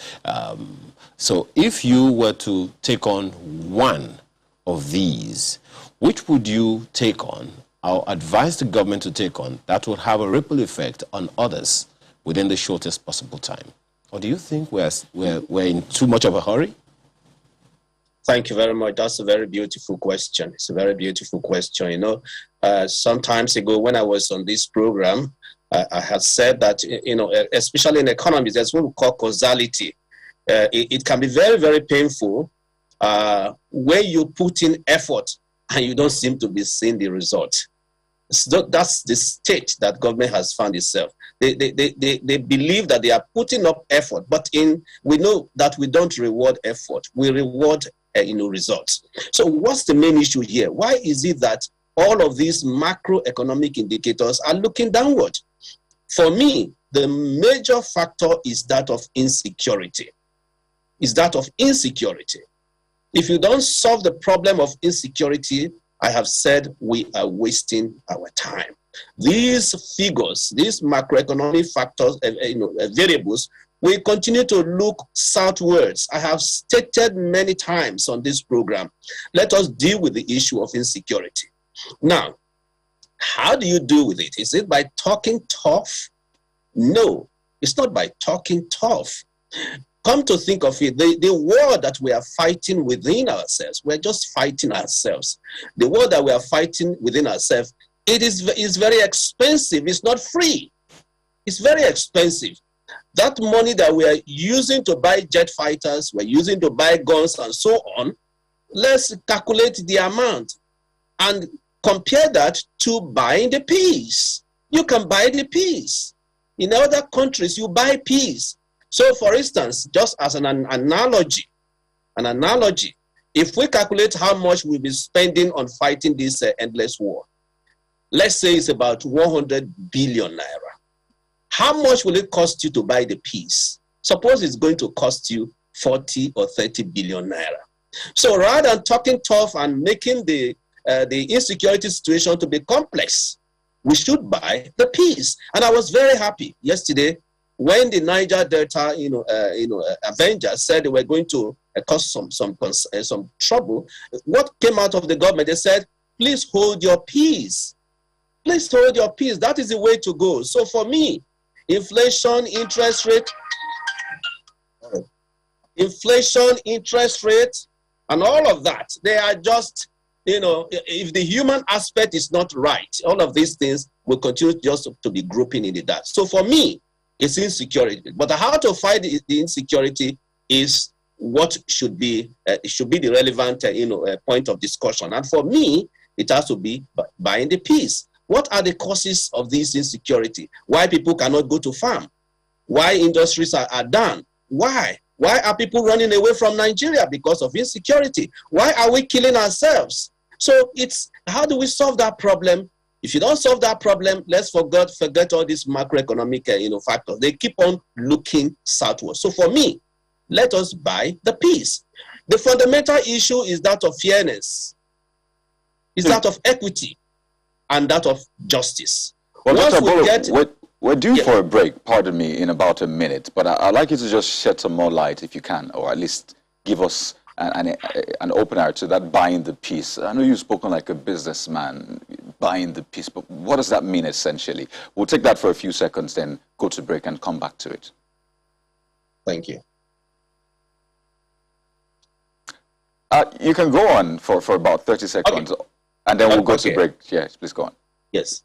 So if you were to take on one of these, which would you take on? I'll advise the government to take on that would have a ripple effect on others within the shortest possible time. Or do you think we're in too much of a hurry? Thank you very much. That's a very beautiful question. It's a very beautiful question. You know, some times ago when I was on this program, I had said that, you know, especially in economics, there's what we call causality. It can be very, very painful where you put in effort and you don't seem to be seeing the result. So that's the state that government has found itself. They believe that they are putting up effort, but we know that we don't reward effort. We reward results. So what's the main issue here? Why is it that all of these macroeconomic indicators are looking downward? For me, the major factor is that of insecurity. is that of insecurity. If you don't solve the problem of insecurity, I have said we are wasting our time. These figures, these macroeconomic factors, variables, we continue to look southwards. I have stated many times on this program, let us deal with the issue of insecurity. Now, how do you deal with it? Is it by talking tough? No, it's not by talking tough. Come to think of it, the war that we are fighting within ourselves, we're just fighting ourselves. The war that we are fighting within ourselves, it is very expensive. It's not free. It's very expensive. That money that we are using to buy jet fighters, we're using to buy guns and so on, let's calculate the amount and compare that to buying the peace. You can buy the peace. In other countries, you buy peace. So, for instance, just as an analogy, if we calculate how much we'll be spending on fighting this endless war, let's say it's about 100 billion naira. How much will it cost you to buy the peace? Suppose it's going to cost you 40 or 30 billion naira. So rather than talking tough and making the insecurity situation to be complex, we should buy the peace. And I was very happy yesterday when the Niger Delta, Avengers said they were going to cause some trouble. What came out of the government? They said, "Please hold your peace. Please hold your peace." That is the way to go. So for me, inflation, interest rate, and all of that, they are just, if the human aspect is not right, all of these things will continue just to be grouping in the dark. So for me, it's insecurity. But how to fight the insecurity is what should be the relevant point of discussion. And for me, it has to be buying the peace. What are the causes of this insecurity? Why people cannot go to farm? Why industries are down? Why? Why are people running away from Nigeria? Because of insecurity. Why are we killing ourselves? So it's, how do we solve that problem? If you don't solve that problem, let's forget all these macroeconomic factors. They keep on looking southward. So for me, let us buy the peace. The fundamental issue is that of fairness, is that of equity, and that of justice. Well, Dr. Bolo, we're due for a break, pardon me, in about a minute, but I'd like you to just shed some more light if you can, or at least give us an opener to that buying the peace. I know you've spoken like a businessman, buying the peace, but what does that mean essentially? We'll take that for a few seconds, then go to break and come back to it. Thank you. You can go on for about 30 seconds, okay, and then we'll go to break. Yes, please go on. Yes.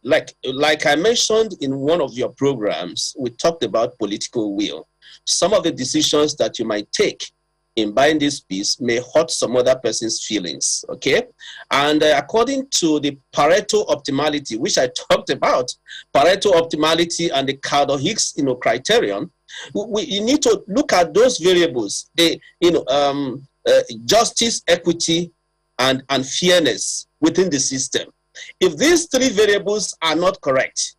Like I mentioned in one of your programs, we talked about political will. Some of the decisions that you might take in buying this piece may hurt some other person's feelings, okay? And according to the Pareto optimality, which I talked about, Pareto optimality and the Kaldor-Hicks, criterion, you need to look at those variables, justice, equity, and fairness within the system. If these three variables are not correct,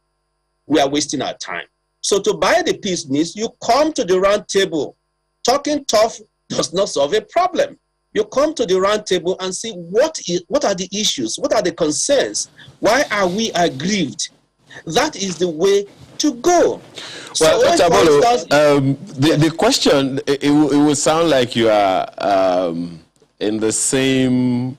we are wasting our time. So to buy the peace means you come to the round table. Talking tough does not solve a problem. You come to the round table and see what are the issues, what are the concerns, why are we aggrieved? That is the way to go. Well, so Dr. Bolo, the question, it would sound like you are in the same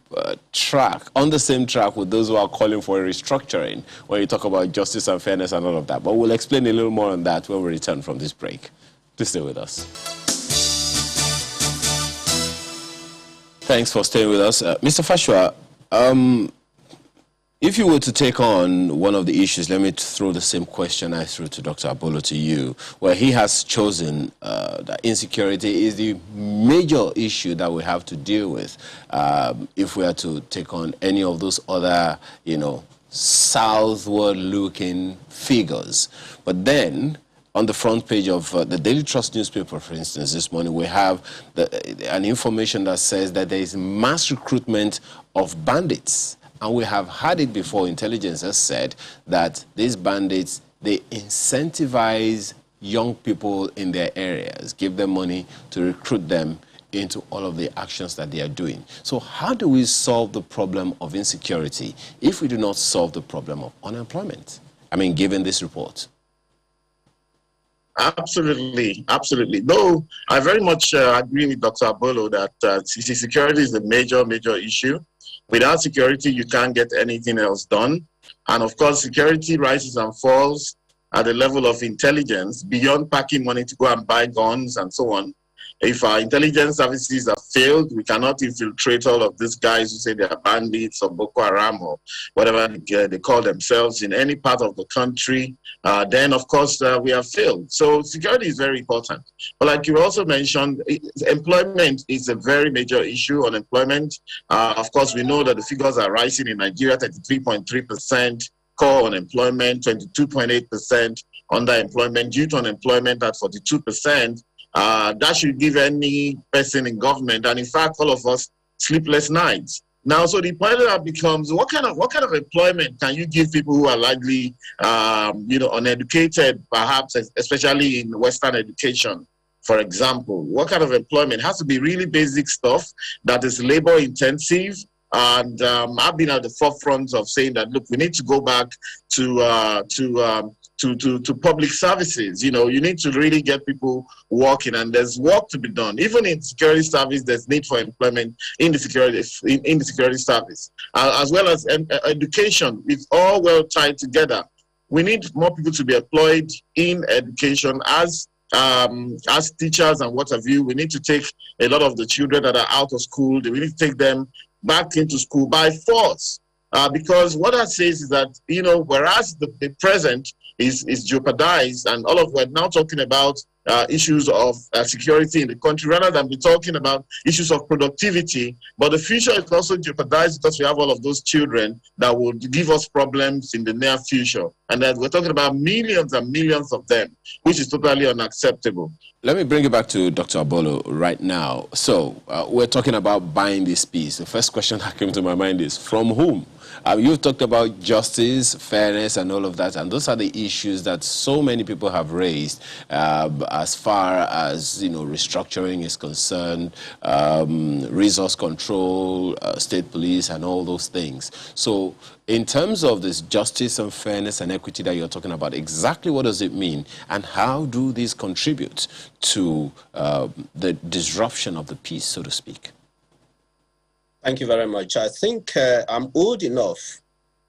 track, on the same track with those who are calling for a restructuring when you talk about justice and fairness and all of that. But we'll explain a little more on that when we return from this break. Please stay with us. Thanks for staying with us. Mr. Fashua, if you were to take on one of the issues, let me throw the same question I threw to Dr. Abolo to you, where he has chosen that insecurity is the major issue that we have to deal with if we are to take on any of those other, southward-looking figures. But then, on the front page of the Daily Trust newspaper, for instance, this morning, we have an information that says that there is mass recruitment of bandits. And we have had it before. Intelligence has said that these bandits, they incentivize young people in their areas, give them money to recruit them into all of the actions that they are doing. So how do we solve the problem of insecurity if we do not solve the problem of unemployment? I mean, given this report. Absolutely, absolutely. No, I very much agree with Dr. Abolo that security is a major, major issue. Without security, you can't get anything else done. And of course, security rises and falls at the level of intelligence beyond packing money to go and buy guns and so on. If our intelligence services have failed, we cannot infiltrate all of these guys who say they are bandits or Boko Haram or whatever they call themselves in any part of the country. Then, of course, we have failed. So security is very important. But like you also mentioned, employment is a very major issue. Unemployment, of course, we know that the figures are rising in Nigeria, 33.3%, core unemployment, 22.8%, underemployment, youth unemployment at 42%. That should give any person in government, and in fact, all of us, sleepless nights. Now, so the point that becomes, what kind of employment can you give people who are largely, uneducated, perhaps, especially in Western education, for example? What kind of employment? It has to be really basic stuff that is labor intensive. And I've been at the forefront of saying that, look, we need to go back to public services. You know, you need to really get people working, and there's work to be done. Even in security service, there's need for employment in the security service, as well as education. It's all well tied together. We need more people to be employed in education as teachers and what have you. We need to take a lot of the children that are out of school. We need to take them back into school by force. Because what that says is that, you know, whereas the present is jeopardized, and all of we're now talking about issues of security in the country rather than be talking about issues of productivity, but the future is also jeopardized because we have all of those children that will give us problems in the near future. And that we're talking about millions and millions of them, which is totally unacceptable. Let me bring it back to Dr. Abolo right now. So we're talking about buying this peace. The first question that came to my mind is, from whom? You've talked about justice, fairness, and all of that, and those are the issues that so many people have raised as far as, you know, restructuring is concerned, resource control, state police, and all those things. So in terms of this justice and fairness and equity that you're talking about, exactly what does it mean, and how do these contribute to the disruption of the peace, so to speak? Thank you very much. I think I'm old enough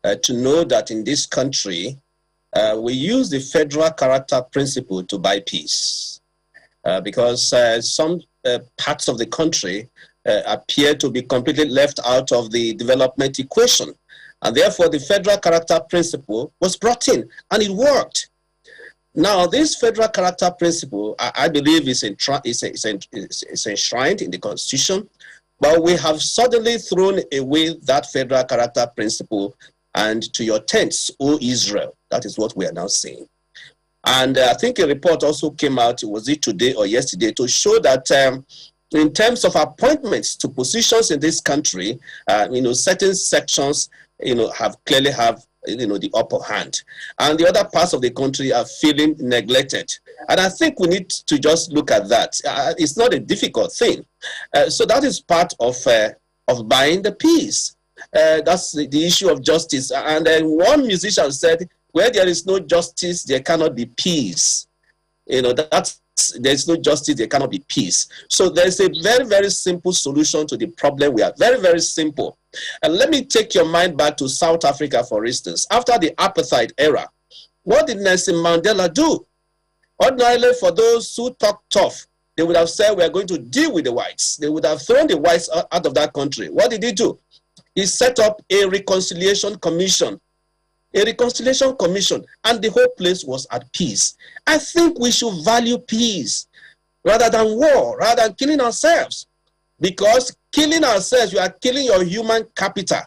to know that in this country, we use the federal character principle to buy peace because some parts of the country appear to be completely left out of the development equation. And therefore, the federal character principle was brought in, and it worked. Now, this federal character principle, I believe, is enshrined in the Constitution. But we have suddenly thrown away that federal character principle, and to your tents, O Israel. That is what we are now saying. And I think a report also came out, was it today or yesterday, to show that in terms of appointments to positions in this country, certain sections, clearly have the upper hand. And the other parts of the country are feeling neglected. And I think we need to just look at that. It's not a difficult thing. So that is part of buying the peace. That's the issue of justice. And then one musician said, where there is no justice, there cannot be peace. There's no justice, there cannot be peace. So there's a very, very simple solution to the problem we have. Very, very simple. And let me take your mind back to South Africa, for instance. After the apartheid era, what did Nelson Mandela do? Ordinarily, for those who talk tough, they would have said, we are going to deal with the whites. They would have thrown the whites out of that country. What did he do? He set up a reconciliation commission. A reconciliation commission, and the whole place was at peace. I think we should value peace rather than war, rather than killing ourselves. Because killing ourselves, you are killing your human capital.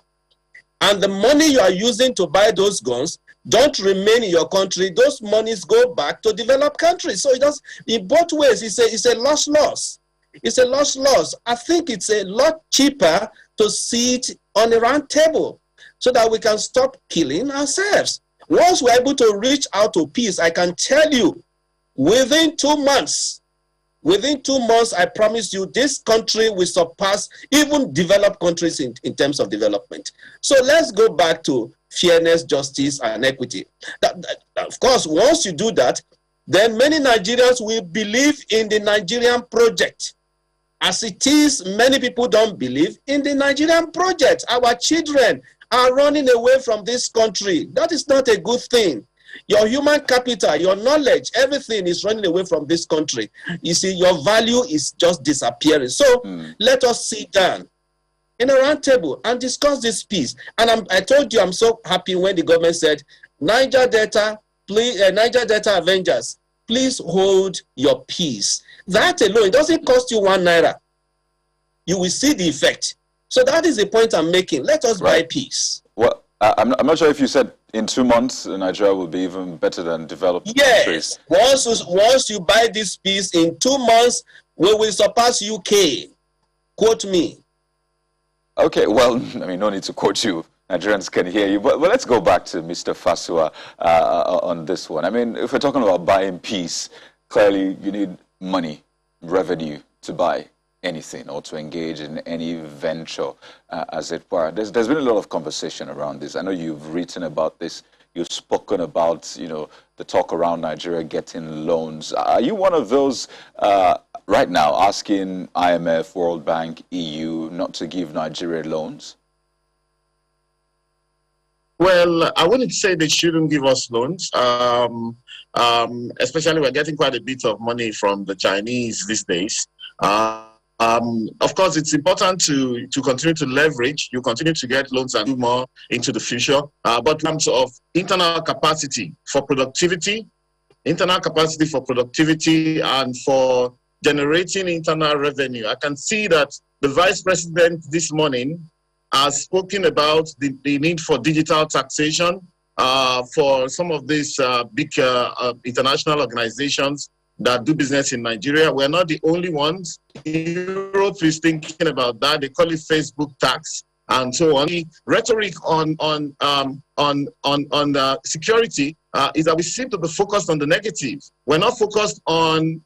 And the money you are using to buy those guns don't remain in your country. Those monies go back to developed countries. So it does, in both ways, it's a loss. It's a loss. I think it's a lot cheaper to sit on a round table so that we can stop killing ourselves. Once we're able to reach out to peace, I can tell you Within 2 months, I promise you, this country will surpass even developed countries in terms of development. So let's go back to fairness, justice, and equity. Of course, once you do that, then many Nigerians will believe in the Nigerian project. As it is, many people don't believe in the Nigerian project. Our children are running away from this country. That is not a good thing. Your human capital, your knowledge, everything is running away from this country. You see, your value is just disappearing. So let us sit down in a round table and discuss this piece. And I told you I'm so happy when the government said, Niger Delta, please, Niger Delta Avengers, please hold your peace. That alone, it doesn't cost you 1 naira. You will see the effect. So that is the point I'm making. Let us buy peace. Well, I'm not sure if you said in 2 months, Nigeria will be even better than developed countries. Yes, once you buy this peace, in 2 months, we will surpass UK. Quote me. Okay, well, I mean, no need to quote you. Nigerians can hear you. But let's go back to Mr. Fasua on this one. I mean, if we're talking about buying peace, clearly you need money, revenue to buy anything or to engage in any venture, as it were. There's been a lot of conversation around this. I know you've written about this. You've spoken about, you know, the talk around Nigeria getting loans. Are you one of those right now asking IMF, World Bank, EU not to give Nigeria loans? Well, I wouldn't say they shouldn't give us loans. Especially we're getting quite a bit of money from the Chinese these days. Of course, it's important to continue to leverage. You continue to get loans and do more into the future. But in terms of internal capacity for productivity and for generating internal revenue, I can see that the Vice President this morning has spoken about the need for digital taxation for some of these big international organizations that do business in Nigeria. We're not the only ones. Europe is thinking about that. They call it Facebook tax and so on. The rhetoric on security is that we seem to be focused on the negatives. We're not focused on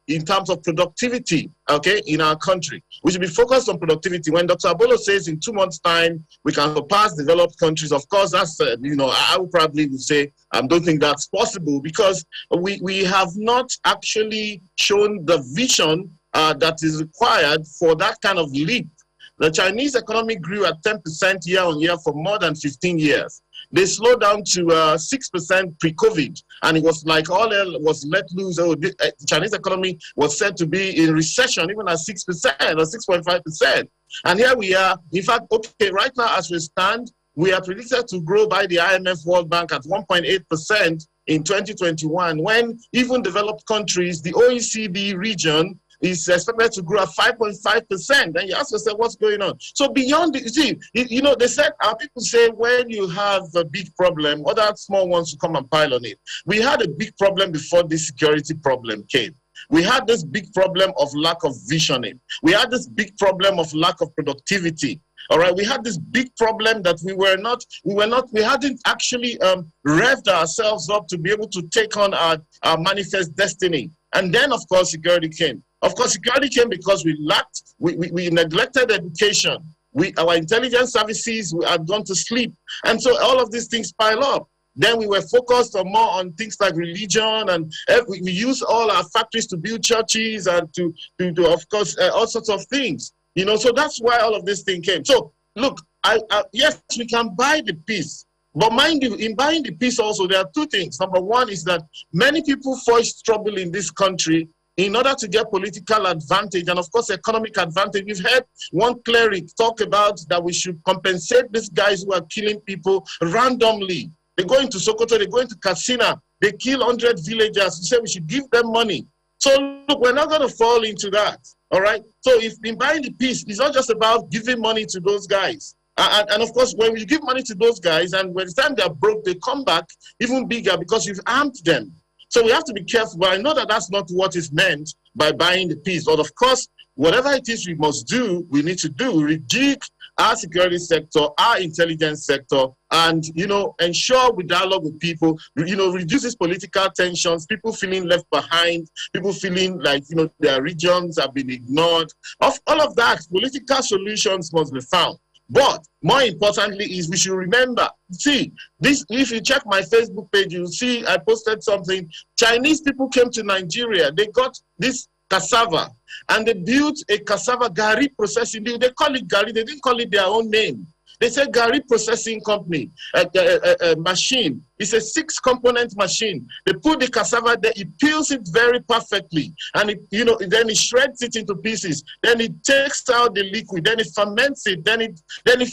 in terms of productivity, okay, in our country. We should be focused on productivity. When Dr. Abolo says in 2 months' time we can surpass developed countries, of course, that's, you know, I would probably say I don't think that's possible because we have not actually shown the vision that is required for that kind of leap. The Chinese economy grew at 10% year on year for more than 15 years. They slowed down to 6% pre-COVID, and it was like all hell was let loose. Oh, the Chinese economy was said to be in recession, even at 6% or 6.5%. And here we are. In fact, okay, right now as we stand, we are predicted to grow by the IMF World Bank at 1.8% in 2021, when even developed countries, the OECD region, is expected to grow at 5.5%. And you ask yourself, what's going on? So beyond, you see, you know, they said, our people say when you have a big problem, other small ones will come and pile on it. We had a big problem before this security problem came. We had this big problem of lack of visioning. We had this big problem of lack of productivity. All right, we had this big problem that we hadn't actually revved ourselves up to be able to take on our manifest destiny. And then, of course, security came. Of course, security came because we neglected education. Our intelligence services had gone to sleep. And so all of these things pile up. Then we were focused more on things like religion, and we use all our factories to build churches and to of course, all sorts of things. You know, so that's why all of this thing came. So, look, yes, we can buy the peace. But mind you, in buying the peace also, there are two things. Number one is that many people face trouble in this country in order to get political advantage and, of course, economic advantage. We've heard one cleric talk about that we should compensate these guys who are killing people randomly. They go into Sokoto, they go into Katsina, they kill 100 villagers. We say we should give them money. So, look, we're not going to fall into that, all right? So if in buying the peace, it's not just about giving money to those guys. And of course, when you give money to those guys, and by the time they're broke, they come back even bigger because you've armed them. So we have to be careful. But I know that that's not what is meant by buying the peace. But of course, whatever it is we must do, we need to do. Rejig our security sector, our intelligence sector, and, ensure we dialogue with people, reduces political tensions, people feeling left behind, people feeling like, their regions have been ignored. Of all of that, political solutions must be found. But more importantly is we should remember, see, this, if you check my Facebook page, you'll see I posted something. Chinese people came to Nigeria. They got this cassava, and they built a cassava gari processing. They call it gari. They didn't call it their own name. They said gari processing company, a machine. It's a 6-component machine. They put the cassava there. It peels it very perfectly, and then it shreds it into pieces. Then it takes out the liquid. Then it ferments it. Then it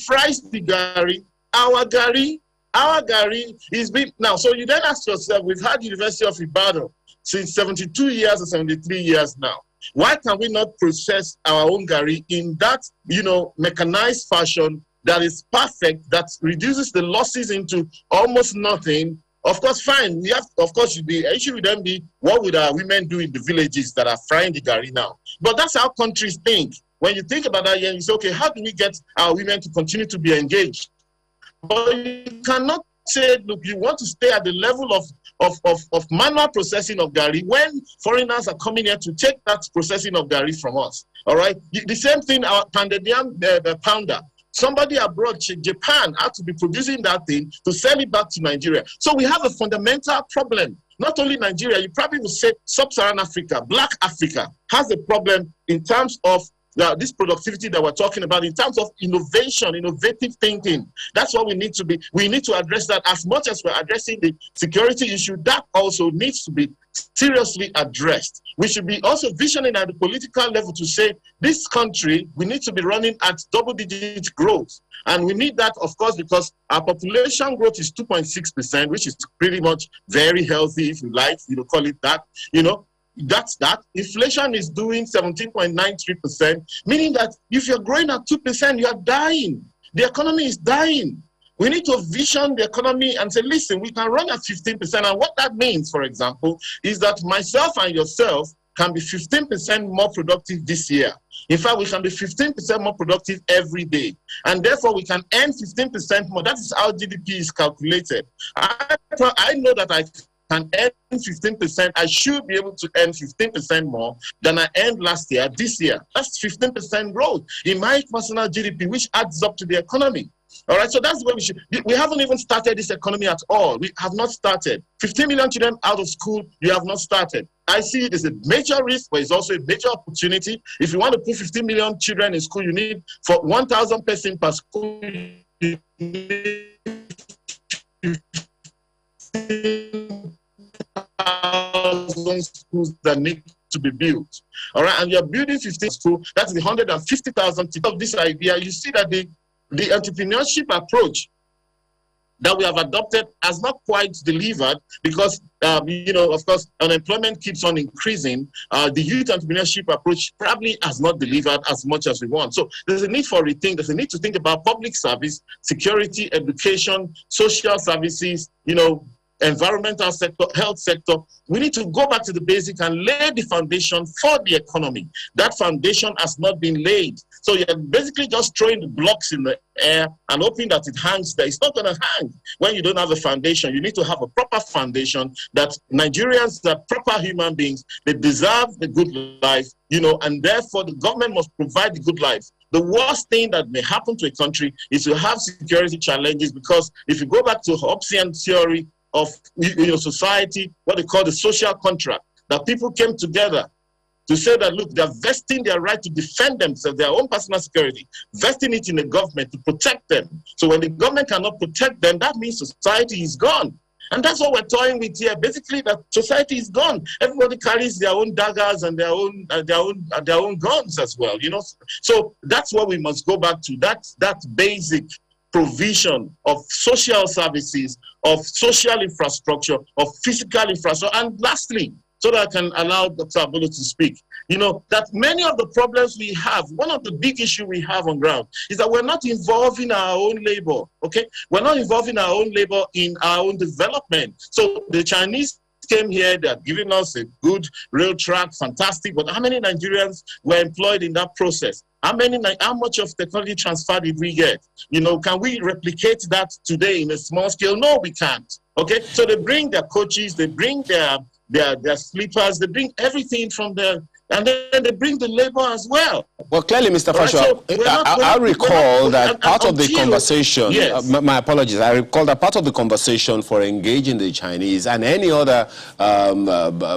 fries the gari. Our gari is being now. So you then ask yourself: we've had University of Ibadan since 72 years or 73 years now. Why can we not process our own gari in that mechanized fashion? That is perfect, that reduces the losses into almost nothing. Of course, fine. We have, of course, the issue would then be, what would our women do in the villages that are frying the gari now? But that's how countries think. When you think about that, you say, okay, how do we get our women to continue to be engaged? But you cannot say, look, you want to stay at the level of manual processing of gari when foreigners are coming here to take that processing of gari from us. All right? The same thing, our pounded yam pounder. Somebody abroad, Japan, had to be producing that thing to sell it back to Nigeria. So we have a fundamental problem. Not only Nigeria, you probably would say Sub-Saharan Africa, Black Africa has a problem in terms of this productivity that we're talking about, in terms of innovation, innovative thinking. That's what we need to be. We need to address that as much as we're addressing the security issue. That also needs to be seriously addressed. We should be also visioning at the political level to say, this country, we need to be running at double-digit growth. And we need that, of course, because our population growth is 2.6%, which is pretty much very healthy, if you like, call it that, That's that. Inflation is doing 17.93%, meaning that if you're growing at 2%, you are dying. The economy is dying. We need to vision the economy and say, listen, we can run at 15%. And what that means, for example, is that myself and yourself can be 15% more productive this year. In fact, we can be 15% more productive every day. And therefore, we can earn 15% more. That is how GDP is calculated. I know that I can earn 15%, I should be able to earn 15% more than I earned last year, this year. That's 15% growth in my personal GDP, which adds up to the economy. All right, so that's where we should. We haven't even started this economy at all. We have not started. 15 million children out of school, you have not started. I see it as a major risk, but it's also a major opportunity. If you want to put 15 million children in school, you need, for 1,000 person per school, you need 15,000 schools that need to be built. All right, and you're building 15 schools, that's the 150,000. Of this idea, you see that the entrepreneurship approach that we have adopted has not quite delivered because, of course, unemployment keeps on increasing. The youth entrepreneurship approach probably has not delivered as much as we want. So there's a need for rethink. There's a need to think about public service, security, education, social services, environmental sector, health sector. We need to go back to the basic and lay the foundation for the economy. That foundation has not been laid. So you're basically just throwing the blocks in the air and hoping that it hangs there. It's not going to hang when you don't have a foundation. You need to have a proper foundation that Nigerians are proper human beings. They deserve the good life, and therefore the government must provide the good life. The worst thing that may happen to a country is to have security challenges, because if you go back to Hobbesian theory of society, what they call the social contract, that people came together to say that, look, they're vesting their right to defend themselves, their own personal security, vesting it in the government to protect them. So when the government cannot protect them, that means society is gone. And that's what we're toying with here. Basically, that society is gone. Everybody carries their own daggers and their own guns as well. So that's what we must go back to. That basic provision of social services, of social infrastructure, of physical infrastructure. And lastly, so that I can allow Dr. Abolo to speak, that many of the problems we have, one of the big issues we have on ground is that we're not involving our own labor, okay? We're not involving our own labor in our own development. So the Chinese came here, they are giving us a good rail track, fantastic. But how many Nigerians were employed in that process? How much of technology transfer did we get? You know, can we replicate that today in a small scale? No, we can't. Okay, so they bring their coaches, they bring their sleepers, they bring everything from there. And then they bring the labor as well. Well, clearly, Mr. Fashaw, I recall that part of the conversation, yes. My apologies, I recall that part of the conversation for engaging the Chinese and any other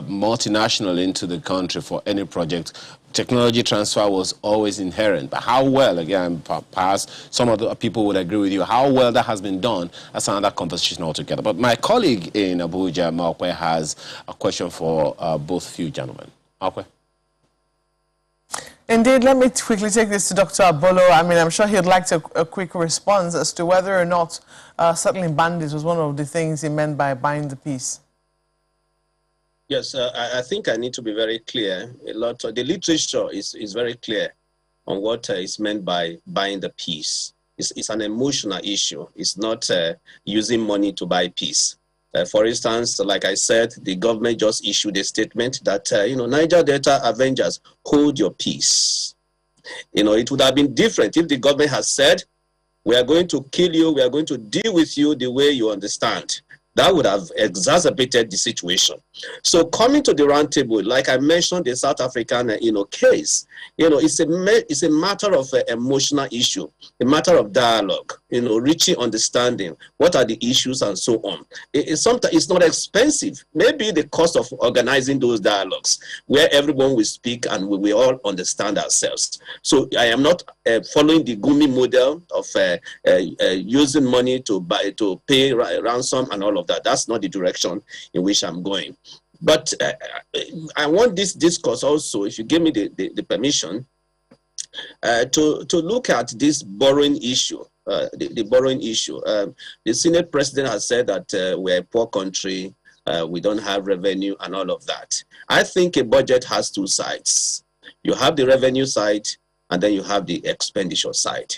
multinational into the country for any project, technology transfer was always inherent. But how well, again, perhaps some of the people would agree with you, how well that has been done, that's another conversation altogether. But my colleague in Abuja, Malkwe, has a question for both of you gentlemen. Malkwe. Indeed, let me quickly take this to Dr. Abolo. I mean, I'm sure he'd like a quick response as to whether or not settling bandits was one of the things he meant by buying the peace. Yes, I think I need to be very clear. A lot of the literature is very clear on what is meant by buying the peace. It's an emotional issue. It's not using money to buy peace. For instance, like I said, the government just issued a statement that, Niger Delta Avengers, hold your peace. It would have been different if the government had said, we are going to kill you, we are going to deal with you the way you understand. That would have exacerbated the situation. So coming to the round table, like I mentioned, the South African, case, it's a matter of emotional issue, a matter of dialogue, reaching understanding. What are the issues and so on. Sometimes it's not expensive. Maybe the cost of organizing those dialogues where everyone will speak and we will all understand ourselves. So I am not following the Gumi model of using money to pay ransom and all of that. That's not the direction in which I'm going. But I want this discourse also, if you give me the permission, to look at this borrowing issue, the borrowing issue. The Senate President has said that we're a poor country, we don't have revenue and all of that. I think a budget has two sides. You have the revenue side and then you have the expenditure side.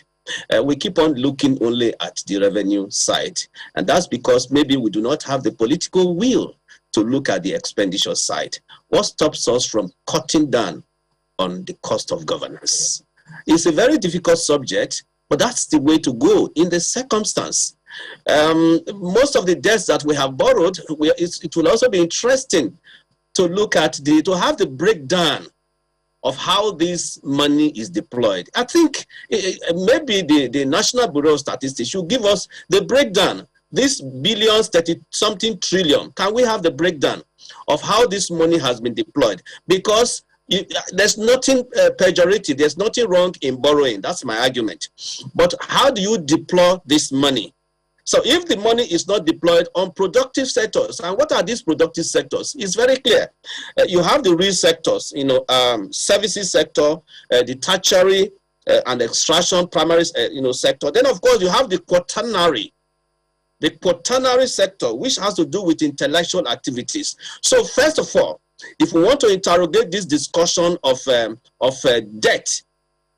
We keep on looking only at the revenue side, and that's because maybe we do not have the political will to look at the expenditure side. What stops us from cutting down on the cost of governance? It's a very difficult subject, but that's the way to go in the circumstance. Most of the debts that we have borrowed, it will also be interesting to look at to have the breakdown of how this money is deployed. I think maybe the National Bureau of Statistics should give us the breakdown. This billions, 30-something trillion, can we have the breakdown of how this money has been deployed? Because there's nothing pejorative, there's nothing wrong in borrowing. That's my argument. But how do you deploy this money? So if the money is not deployed on productive sectors, and what are these productive sectors? It's very clear. You have the real sectors, services sector, the tertiary and extraction primaries, sector. Then of course you have the quaternary sector, which has to do with intellectual activities. So first of all, if we want to interrogate this discussion of debt,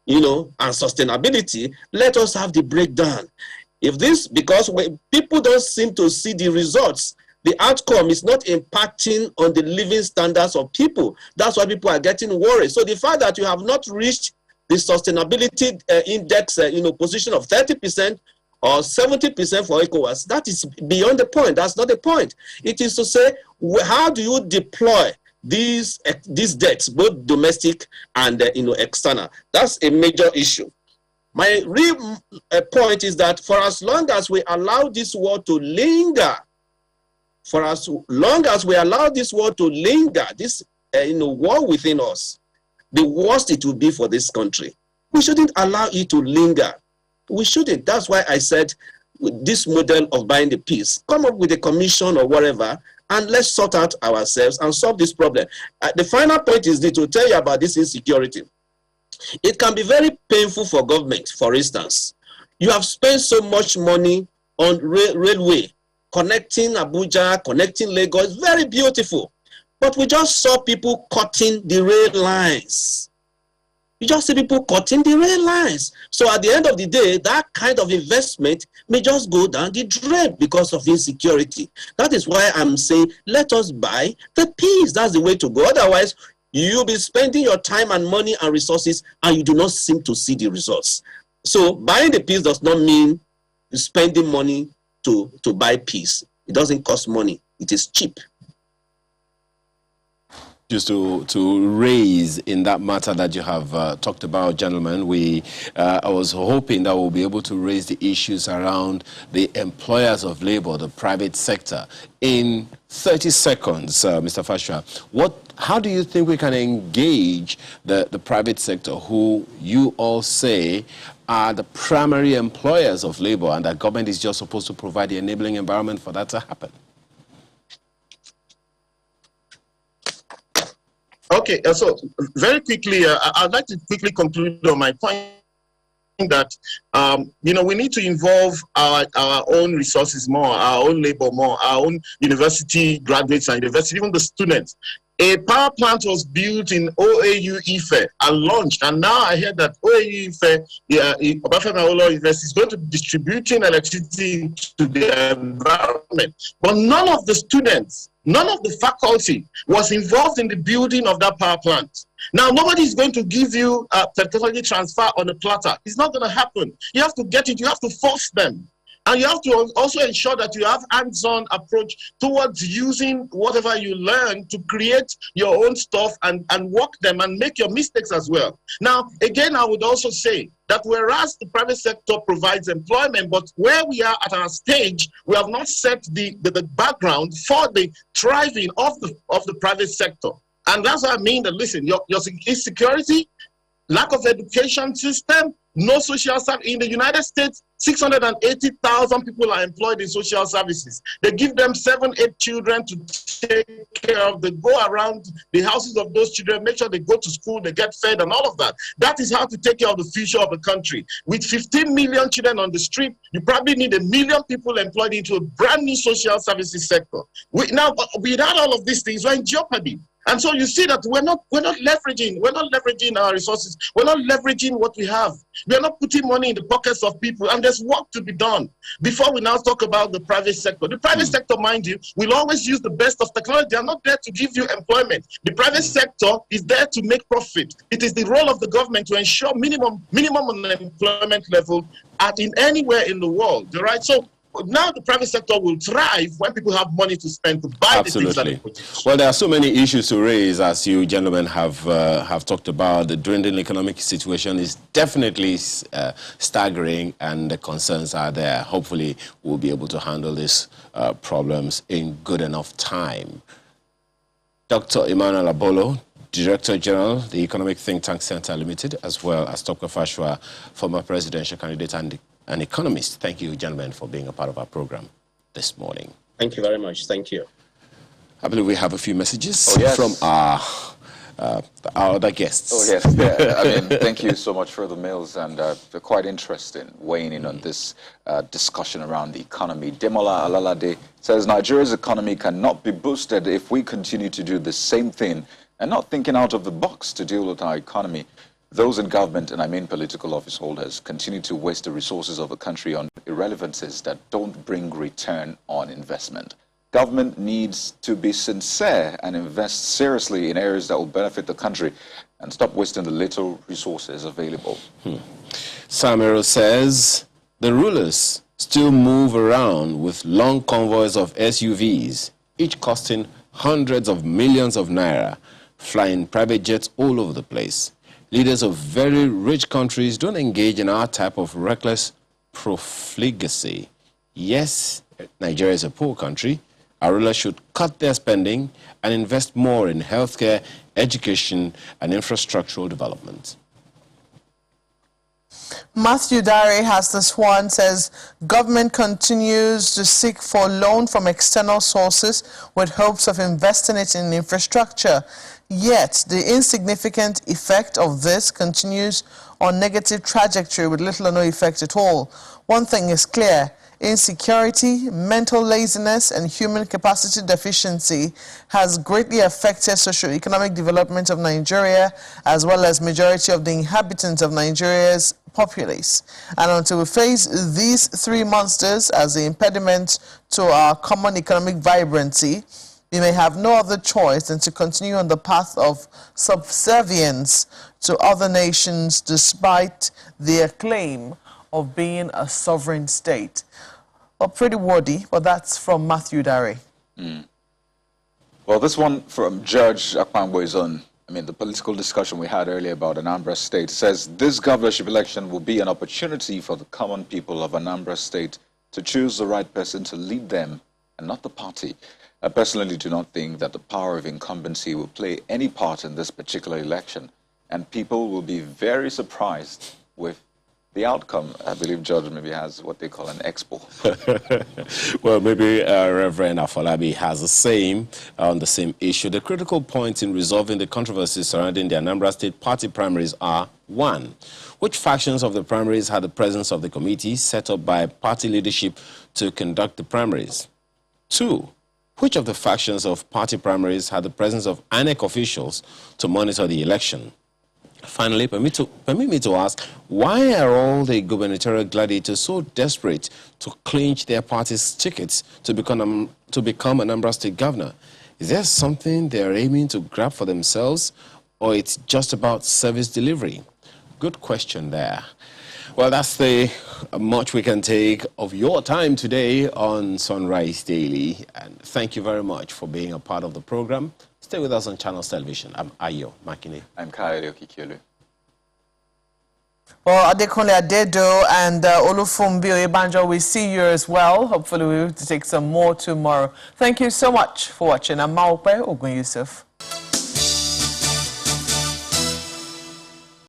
and sustainability, let us have the breakdown. Because when people don't seem to see the results, the outcome is not impacting on the living standards of people. That's why people are getting worried. So the fact that you have not reached the sustainability index, position of 30% or 70% for ECOWAS, that is beyond the point. That's not the point. It is to say, how do you deploy these debts, both domestic and external? That's a major issue. My real point is that for as long as we allow this war to linger, this war within us, the worst it will be for this country. We shouldn't allow it to linger. We shouldn't. That's why I said this model of buying the peace, come up with a commission or whatever, and let's sort out ourselves and solve this problem. The final point is to tell you about this insecurity. It can be very painful for government. For instance, you have spent so much money on railway, connecting Abuja, connecting Lagos, very beautiful. But we just saw people cutting the rail lines. You just see people cutting the rail lines. So at the end of the day, that kind of investment may just go down the drain because of insecurity. That is why I'm saying, let us buy the peace. That's the way to go. Otherwise, you'll be spending your time and money and resources, and you do not seem to see the results. So buying the peace does not mean spending money to buy peace. It doesn't cost money. It is cheap. Just to raise in that matter that you have talked about, gentlemen, I was hoping that we'll be able to raise the issues around the employers of labor, the private sector. In 30 seconds, Mr. Fashua, how do you think we can engage the private sector, who you all say are the primary employers of labor, and that government is just supposed to provide the enabling environment for that to happen? Okay, so very quickly, I'd like to quickly conclude on my point that, we need to involve our own resources more, our own labor more, our own university graduates and university, even the students. A power plant was built in OAU Ife and launched, and now I hear that OAU Ife, Obafemi Awolowo University, is going to be distributing electricity to the environment. But none of the students, none of the faculty was involved in the building of that power plant. Now, nobody is going to give you a technology transfer on a platter. It's not going to happen. You have to get it. You have to force them. And you have to also ensure that you have hands-on approach towards using whatever you learn to create your own stuff and work them and make your mistakes as well. Now, again, I would also say that whereas the private sector provides employment, but where we are at our stage, we have not set the background for the thriving of the private sector. And that's what I mean that, listen, your insecurity, lack of education system, no social service. In the United States, 680,000 people are employed in social services. They give them 7, 8 children to take care of. They go around the houses of those children, make sure they go to school, they get fed and all of that. That is how to take care of the future of the country. With 15 million children on the street, you probably need 1 million people employed into a brand new social services sector. Now, without all of these things, we're in jeopardy. And so you see that we're not leveraging our resources. We're not leveraging what we have. We're not putting money in the pockets of people, and there's work to be done before we now talk about the private sector. The private sector, mind you, will always use the best of technology. They are not there to give you employment. The private sector is there to make profit. It is the role of the government to ensure minimum unemployment level in anywhere in the world. Right? So now the private sector will thrive when people have money to spend to buy the things that they produce. Well, there are so many issues to raise, as you gentlemen have talked about. The dwindling economic situation is definitely staggering, and the concerns are there. Hopefully, we'll be able to handle these problems in good enough time. Dr. Emmanuel Abolo, Director General, the Economic Think Tank Center Limited, as well as Dr. Fashua, former presidential candidate and an economist. Thank you, gentlemen, for being a part of our program this morning. Thank you very much. Thank you. I believe we have a few messages from our other guests. Oh, yes. Yeah. I mean, thank you so much for the mails, and they're quite interesting, weighing in on this discussion around the economy. Demola Alalade says, Nigeria's economy cannot be boosted if we continue to do the same thing and not thinking out of the box to deal with our economy. Those in government, and I mean political office holders, continue to waste the resources of the country on irrelevancies that don't bring return on investment. Government needs to be sincere and invest seriously in areas that will benefit the country and stop wasting the little resources available. Samiro says, the rulers still move around with long convoys of SUVs, each costing hundreds of millions of naira, flying private jets all over the place. Leaders of very rich countries don't engage in our type of reckless profligacy. Yes, Nigeria is a poor country. Our rulers should cut their spending and invest more in healthcare, education, and infrastructural development. Matthew Dare has this one, says, government continues to seek for loan from external sources with hopes of investing it in infrastructure. Yet, the insignificant effect of this continues on negative trajectory with little or no effect at all. One thing is clear, insecurity, mental laziness, and human capacity deficiency has greatly affected socio-economic development of Nigeria, as well as majority of the inhabitants of Nigeria's populace. And until we face these three monsters as the impediment to our common economic vibrancy, we may have no other choice than to continue on the path of subservience to other nations despite their claim of being a sovereign state. Well, pretty wordy, but that's from Matthew Dare. Well, this one from Judge Akpangbo's on, the political discussion we had earlier about Anambra State says this governorship election will be an opportunity for the common people of Anambra State to choose the right person to lead them and not the party. I personally do not think that the power of incumbency will play any part in this particular election, and people will be very surprised with the outcome. I believe George maybe has what they call an expo. Well, maybe Reverend Afolabi has the same on the same issue. The critical points in resolving the controversies surrounding the Anambra State party primaries are: 1. Which factions of the primaries had the presence of the committee set up by party leadership to conduct the primaries? 2. Which of the factions of party primaries had the presence of INEC officials to monitor the election? Finally, permit me to ask, why are all the gubernatorial gladiators so desperate to clinch their party's tickets to become Anambra State governor? Is there something they are aiming to grab for themselves, or it's just about service delivery? Good question there. Well, that's the much we can take of your time today on Sunrise Daily. And thank you very much for being a part of the program. Stay with us on Channels Television. I'm Ayo Makine. I'm Kyle Okikiolu. Well, Adekunle Adedo and Olufumbi Oyebanjo, we see you as well. Hopefully we'll take some more tomorrow. Thank you so much for watching. I'm Maupe Ogun Yusuf.